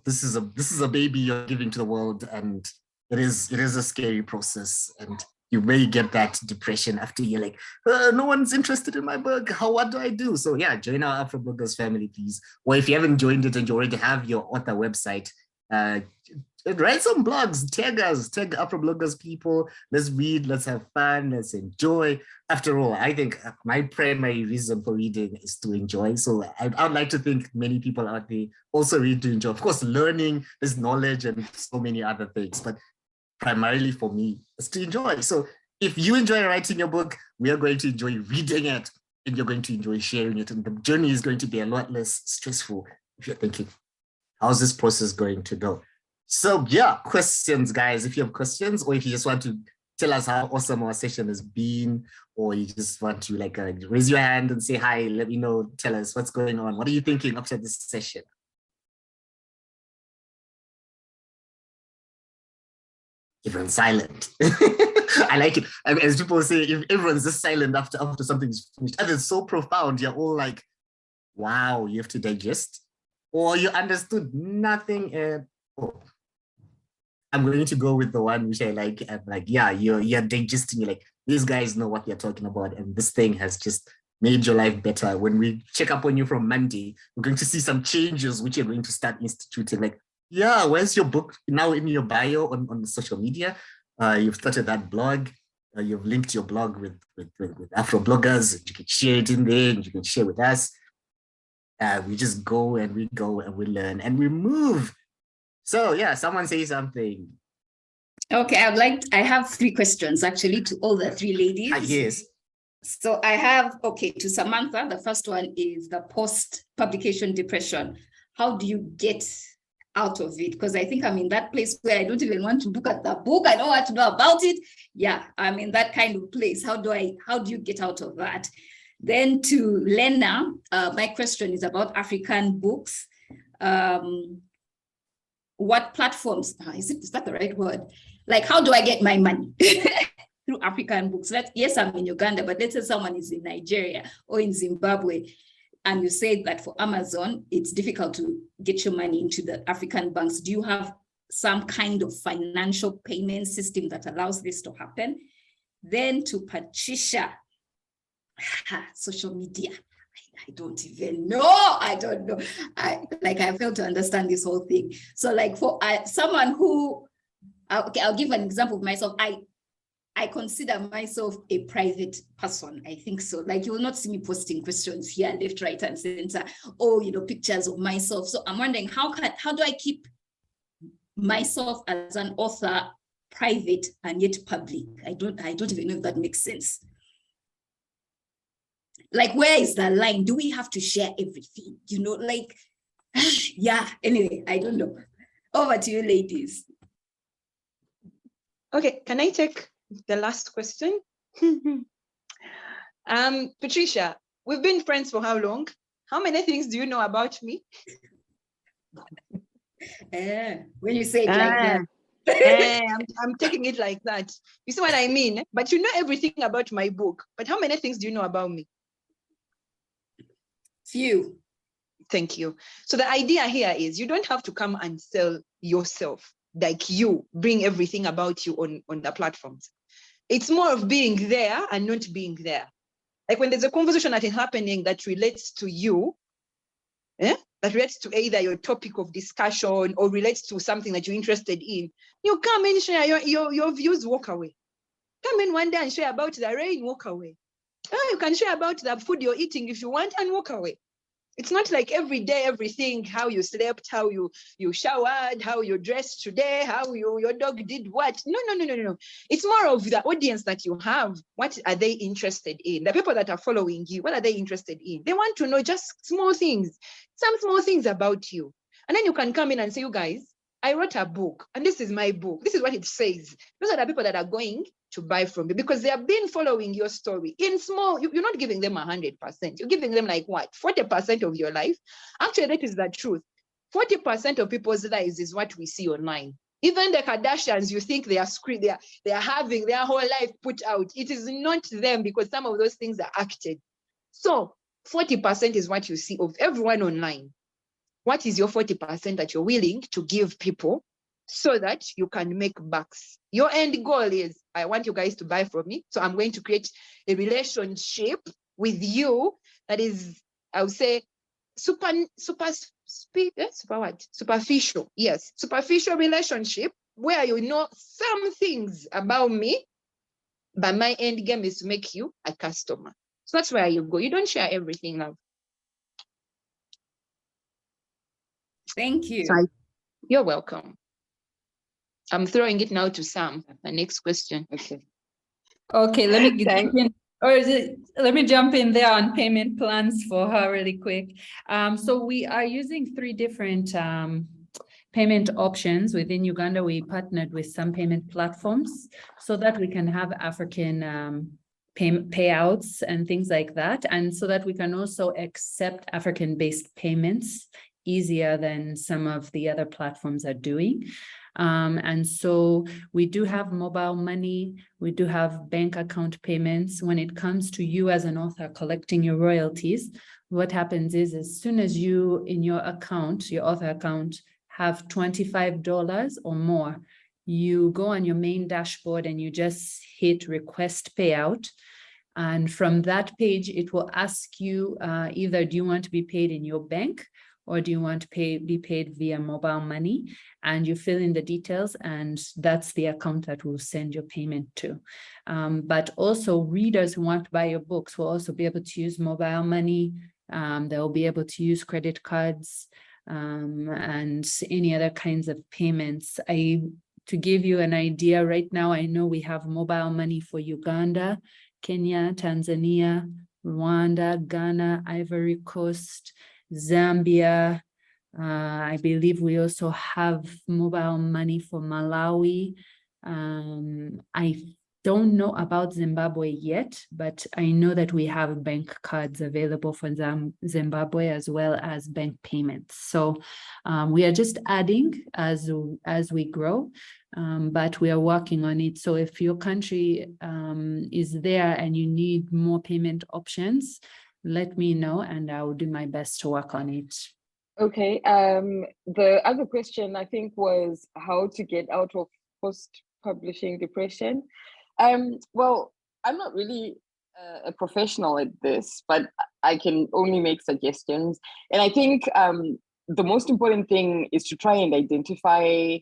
this is a baby you're giving to the world, and it is a scary process, and you may get that depression after you're like, no one's interested in my book. What do I do? So yeah, join our Afrobloggers family, please. Or if you haven't joined it and you already have your author website, write some blogs, tag us, tag Afrobloggers people. Let's read, let's have fun, let's enjoy. After all, I think my primary reason for reading is to enjoy. So I'd like to think many people out there also read to enjoy. Of course, learning is knowledge and so many other things, but primarily for me is to enjoy. So if you enjoy writing your book, we are going to enjoy reading it, and you're going to enjoy sharing it. And the journey is going to be a lot less stressful if you're thinking, how's this process going to go? So yeah, questions, guys. If you have questions, or if you just want to tell us how awesome our session has been, or you just want to like raise your hand and say hi, let me know, tell us what's going on. What are you thinking after this session? Everyone's silent. I like it. As people say, if everyone's just silent after something's finished, and it's so profound, you're all like, wow, you have to digest, or you understood nothing at all. I'm going to go with the one which I like, and like, yeah, you're digesting, you're like, these guys know what they're talking about, and this thing has just made your life better. When we check up on you from Monday, we're going to see some changes which you're going to start instituting, like, yeah, where's your book now in your bio on social media? You've started that blog. You've linked your blog with Afrobloggers. You can share it in there, and you can share with us. We just go and we learn and we move. So yeah, someone say something. Okay, I have 3 questions actually to all the 3 ladies. Yes. So I have, to Samantha, the first one is the post-publication depression. How do you get out of it? Because I think I'm in that place where I don't even want to look at the book. I don't want to know about it. Yeah, I'm in that kind of place. How do you get out of that? Then to Lena, my question is about African books. What platforms, is that the right word? Like, how do I get my money through African books? Yes, I'm in Uganda, but let's say someone is in Nigeria or in Zimbabwe, and you say that for Amazon, it's difficult to get your money into the African banks. Do you have some kind of financial payment system that allows this to happen. Then to Patricia, social media. I don't even know. I don't know. I fail to understand this whole thing. So like for someone who, okay, I'll give an example of myself. I consider myself a private person. I think so. Like you will not see me posting questions here, left, right, and center, or pictures of myself. So I'm wondering how do I keep myself as an author private and yet public? I don't even know if that makes sense. Like, where is the line? Do we have to share everything? Yeah, anyway, I don't know. Over to you, ladies. Okay, can I take the last question? Patricia, we've been friends for how long? How many things do you know about me? When you say it like that. I'm taking it like that. You see what I mean? But you know everything about my book. But how many things do you know about me? Few. Thank you. So the idea here is you don't have to come and sell yourself, like you bring everything about you on the platforms. It's more of being there and not being there. Like when there's a conversation that is happening that relates to you, that relates to either your topic of discussion or relates to something that you're interested in, you come and share your views, walk away. Come in one day and share about the rain, walk away. You can share about the food you're eating if you want and walk away. It's not like every day, everything, how you slept, how you showered, how you dressed today, how your dog did what. No. It's more of the audience that you have. What are they interested in? The people that are following you, what are they interested in? They want to know just small things, some small things about you. And then you can come in and say, you guys, I wrote a book and this is my book. This is what it says. Those are the people that are going to buy from you because they have been following your story in small. You're not giving them 100%. You're giving them like what? 40% of your life. Actually, that is the truth. 40% of people's lives is what we see online. Even the Kardashians, you think they are having their whole life put out. It is not them because some of those things are acted. So 40% is what you see of everyone online. What is your 40% that you're willing to give people so that you can make bucks? Your end goal is, I want you guys to buy from me. So I'm going to create a relationship with you that is, I would say, superficial. Yes, superficial relationship where you know some things about me, but my end game is to make you a customer. So that's where you go. You don't share everything, love. Thank you. So you're welcome. I'm throwing it now to Sam. The next question. Okay, let me jump in. Let me jump in there on payment plans for her really quick. So we are using 3 different payment options within Uganda. We partnered with some payment platforms so that we can have African payouts and things like that, and so that we can also accept African-based payments easier than some of the other platforms are doing. And so we do have mobile money, we do have bank account payments. When it comes to you as an author collecting your royalties, what happens is as soon as you in your account, your author account, have $25 or more, you go on your main dashboard and you just hit request payout. And from that page, it will ask you either do you want to be paid in your bank or do you want to be paid via mobile money? And you fill in the details, and that's the account that will send your payment to. But also readers who want to buy your books will also be able to use mobile money. They'll be able to use credit cards and any other kinds of payments. To give you an idea, right now, I know we have mobile money for Uganda, Kenya, Tanzania, Rwanda, Ghana, Ivory Coast, Zambia. I believe we also have mobile money for Malawi. I don't know about Zimbabwe yet, but I know that we have bank cards available for Zimbabwe as well as bank payments. So we are just adding as we grow, but we are working on it. So if your country is there and you need more payment options, let me know and I will do my best to work on it. Okay. The other question I think was how to get out of post-publishing depression. Well, I'm not really a professional at this, but I can only make suggestions. And I think the most important thing is to try and identify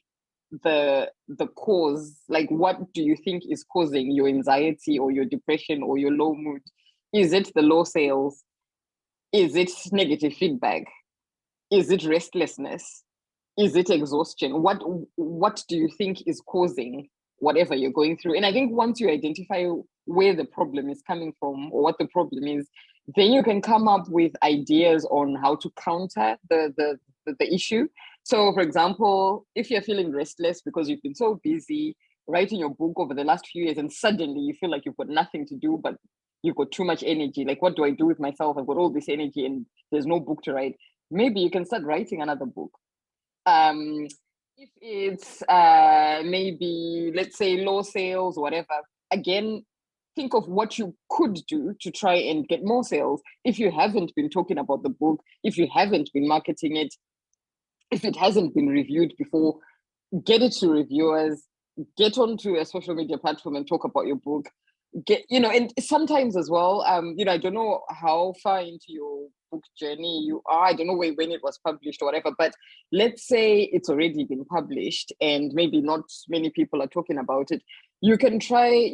the cause. Like, what do you think is causing your anxiety or your depression or your low mood? Is it the low sales? Is it negative feedback? Is it restlessness? Is it exhaustion? What do you think is causing whatever you're going through? And I think once you identify where the problem is coming from or what the problem is, then you can come up with ideas on how to counter the issue. So, for example, if you're feeling restless because you've been so busy writing your book over the last few years and suddenly you feel like you've got nothing to do, but you've got too much energy. Like, what do I do with myself? I've got all this energy and there's no book to write. Maybe you can start writing another book. If it's maybe, let's say, low sales or whatever, again, think of what you could do to try and get more sales. If you haven't been talking about the book, if you haven't been marketing it, if it hasn't been reviewed before, get it to reviewers, get onto a social media platform and talk about your book. And sometimes as well, I don't know how far into your book journey you are. I don't know when it was published or whatever, but let's say it's already been published and maybe not many people are talking about it. You can try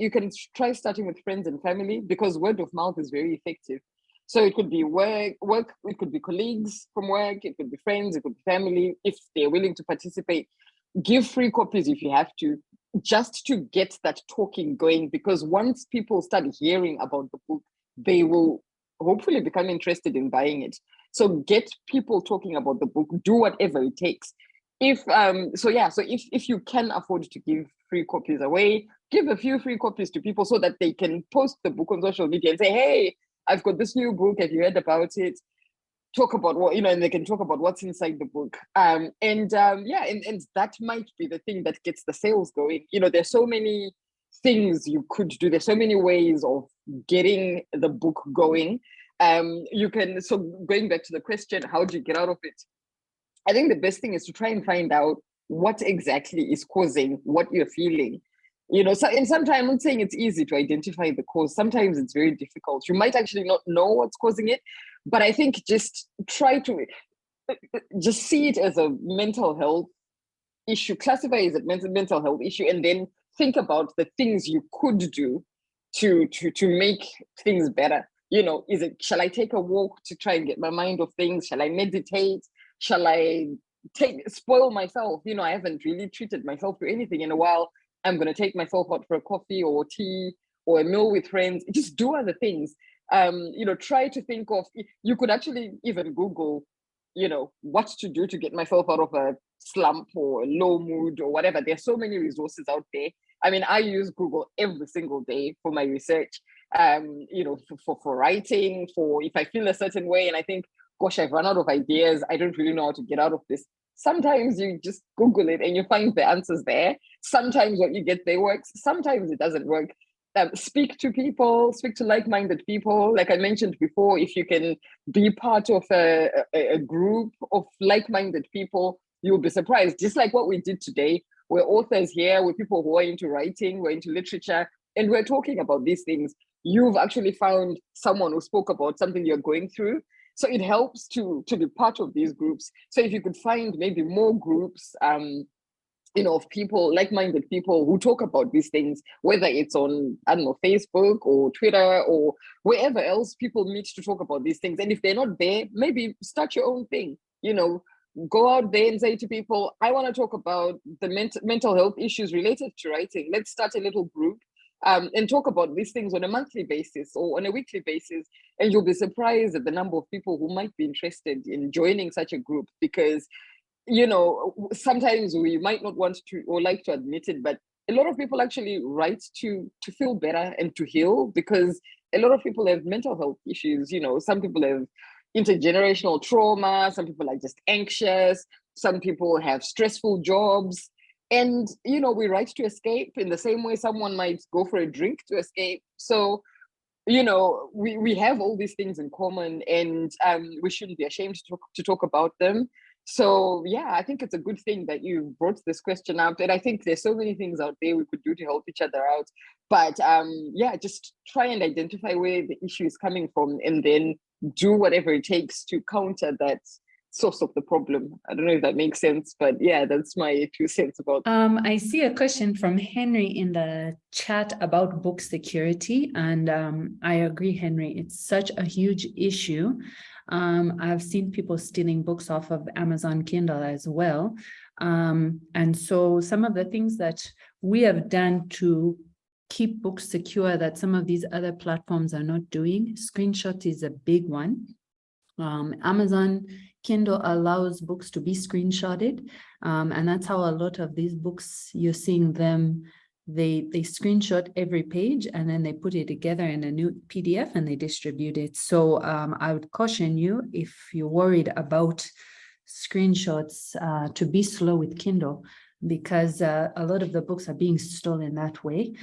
starting with friends and family, because word of mouth is very effective. So it could be work, it could be colleagues from work, it could be friends, it could be family, if they're willing to participate. Give free copies if you have to, just to get that talking going, because once people start hearing about the book, they will hopefully become interested in buying it. So get people talking about the book, do whatever it takes. If you can afford to give free copies away, give a few free copies to people so that they can post the book on social media and say, hey, I've got this new book, have you heard about it? Talk about what, and they can talk about what's inside the book. And that might be the thing that gets the sales going. There's so many things you could do. There's so many ways of getting the book going. So going back to the question, how do you get out of it? I think the best thing is to try and find out what exactly is causing what you're feeling. And sometimes I'm not saying it's easy to identify the cause. Sometimes it's very difficult. You might actually not know what's causing it, but I think just try to just see it as a mental health issue, classify it as a mental health issue, and then think about the things you could do to make things better. Shall I take a walk to try and get my mind off things? Shall I meditate? Shall I spoil myself? I haven't really treated myself to anything in a while. I'm going to take myself out for a coffee or tea or a meal with friends. Just do other things. Try to think of, you could actually even Google, what to do to get myself out of a slump or a low mood or whatever. There's so many resources out there. I mean, I use Google every single day for my research, for writing, for if I feel a certain way and I think, gosh, I've run out of ideas, I don't really know how to get out of this. Sometimes you just Google it and you find the answers there. Sometimes what you get there works. Sometimes it doesn't work. Speak to people, speak to like-minded people. Like I mentioned before, if you can be part of a group of like-minded people, you'll be surprised. Just like what we did today, we're authors here, we're people who are into writing, we're into literature, and we're talking about these things. You've actually found someone who spoke about something you're going through. So it helps to be part of these groups. So if you could find maybe more groups, of people, like-minded people who talk about these things, whether it's on, I don't know, Facebook or Twitter or wherever else people meet to talk about these things. And if they're not there, maybe start your own thing, go out there and say to people, I want to talk about the mental health issues related to writing. Let's start a little group. And talk about these things on a monthly basis or on a weekly basis. And you'll be surprised at the number of people who might be interested in joining such a group, because, sometimes we might not want to or like to admit it, but a lot of people actually write to feel better and to heal, because a lot of people have mental health issues. Some people have intergenerational trauma, some people are just anxious, some people have stressful jobs. And, we write to escape in the same way someone might go for a drink to escape. So you know, we have all these things in common, and we shouldn't be ashamed to talk about them. So yeah, I think it's a good thing that you brought this question up, and I think there's so many things out there we could do to help each other out. But yeah, just try and identify where the issue is coming from, and then do whatever it takes to counter that source of the problem. I don't know if that makes sense, but yeah, that's my 2 cents about. I see a question from Henry in the chat about book security, and I agree, Henry. It's such a huge issue. I've seen people stealing books off of Amazon Kindle as well. And so some of the things that we have done to keep books secure that some of these other platforms are not doing, screenshot is a big one. Amazon Kindle allows books to be screenshotted, and that's how a lot of these books, you're seeing them, they screenshot every page and then they put it together in a new PDF and they distribute it. So I would caution you, if you're worried about screenshots, to be slow with Kindle, because a lot of the books are being stolen that way.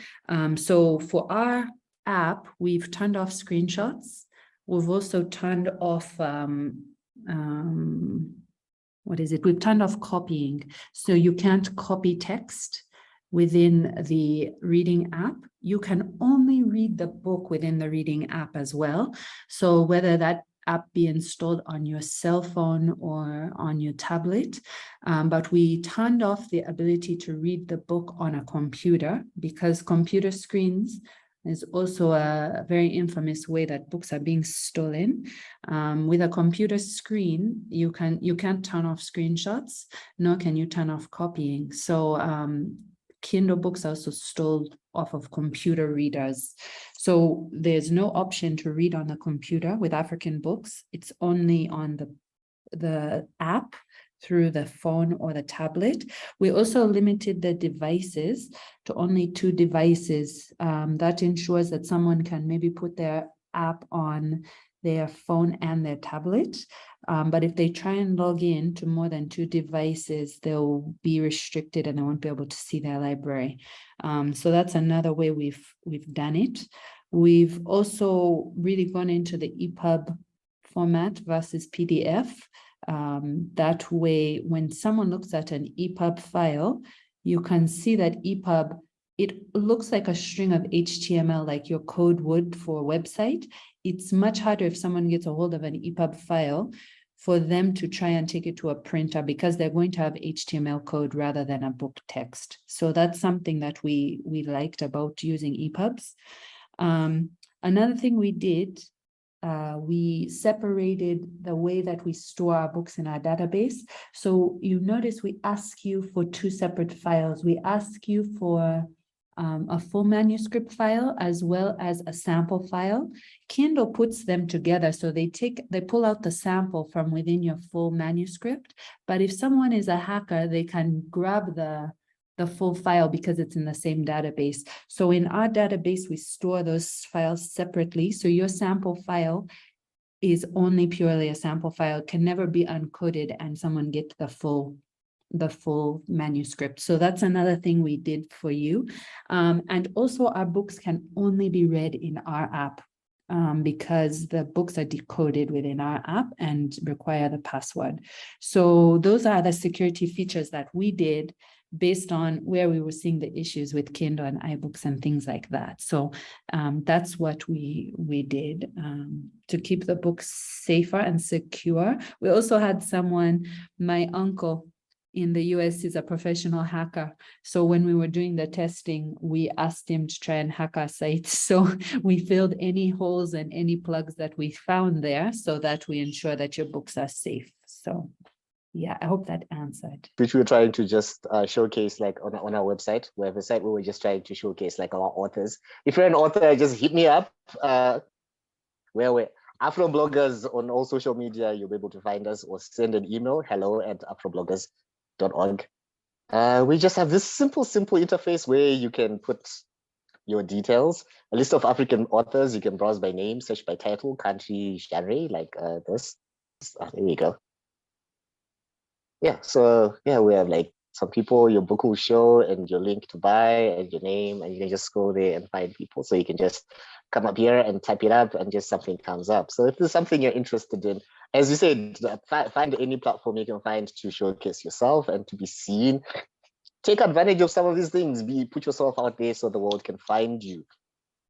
So for our app, we've turned off screenshots. We've also turned off, we've turned off copying. So you can't copy text within the reading app. You can only read the book within the reading app as well. So whether that app be installed on your cell phone or on your tablet, but we turned off the ability to read the book on a computer, because computer screens is also a very infamous way that books are being stolen. With a computer screen, you can't turn off screenshots, nor can you turn off copying. So Kindle books are also stolen off of computer readers. So there's no option to read on a computer with African books. It's only on the app through the phone or the tablet. We also limited the devices to only 2 devices. That ensures that someone can maybe put their app on their phone and their tablet. But if they try and log in to more than 2 devices, they'll be restricted and they won't be able to see their library. So that's another way we've done it. We've also really gone into the EPUB format versus PDF. That way, when someone looks at an EPUB file, you can see that EPUB, it looks like a string of HTML, like your code would for a website. It's much harder if someone gets a hold of an EPUB file for them to try and take it to a printer, because they're going to have HTML code rather than a book text. So that's something that we liked about using EPUBs. Another thing we did, we separated the way that we store our books in our database. So you notice we ask you for 2 separate files. We ask you for a full manuscript file as well as a sample file. Kindle puts them together. So they pull out the sample from within your full manuscript. But if someone is a hacker, they can grab the full file because it's in the same database. So in our database, we store those files separately. So your sample file is only purely a sample file, can never be uncoded and someone get the full manuscript. So that's another thing we did for you. And also our books can only be read in our app, because the books are decoded within our app and require the password. So those are the security features that we did based on where we were seeing the issues with Kindle and iBooks and things like that. So that's what we did to keep the books safer and secure. We also had someone, my uncle in the US is a professional hacker. So when we were doing the testing, we asked him to try and hack our site. So we filled any holes and any plugs that we found there so that we ensure that your books are safe. So yeah, I hope that answered. Which we were trying to just showcase, like on our website. We have a site where we're just trying to showcase like our authors. If you're an author, just hit me up. Where we're Afrobloggers on all social media, you'll be able to find us, or send an email, hello@afrobloggers.org. We just have this simple interface where you can put your details, a list of African authors. You can browse by name, search by title, country, genre, like this. There you go. Yeah, so yeah, we have like some people, your book will show and your link to buy and your name, and you can just go there and find people. So you can just come up here and type it up and just something comes up. So if there's something you're interested in, as you said, find any platform you can find to showcase yourself and to be seen. Take advantage of some of these things. Put yourself out there so the world can find you.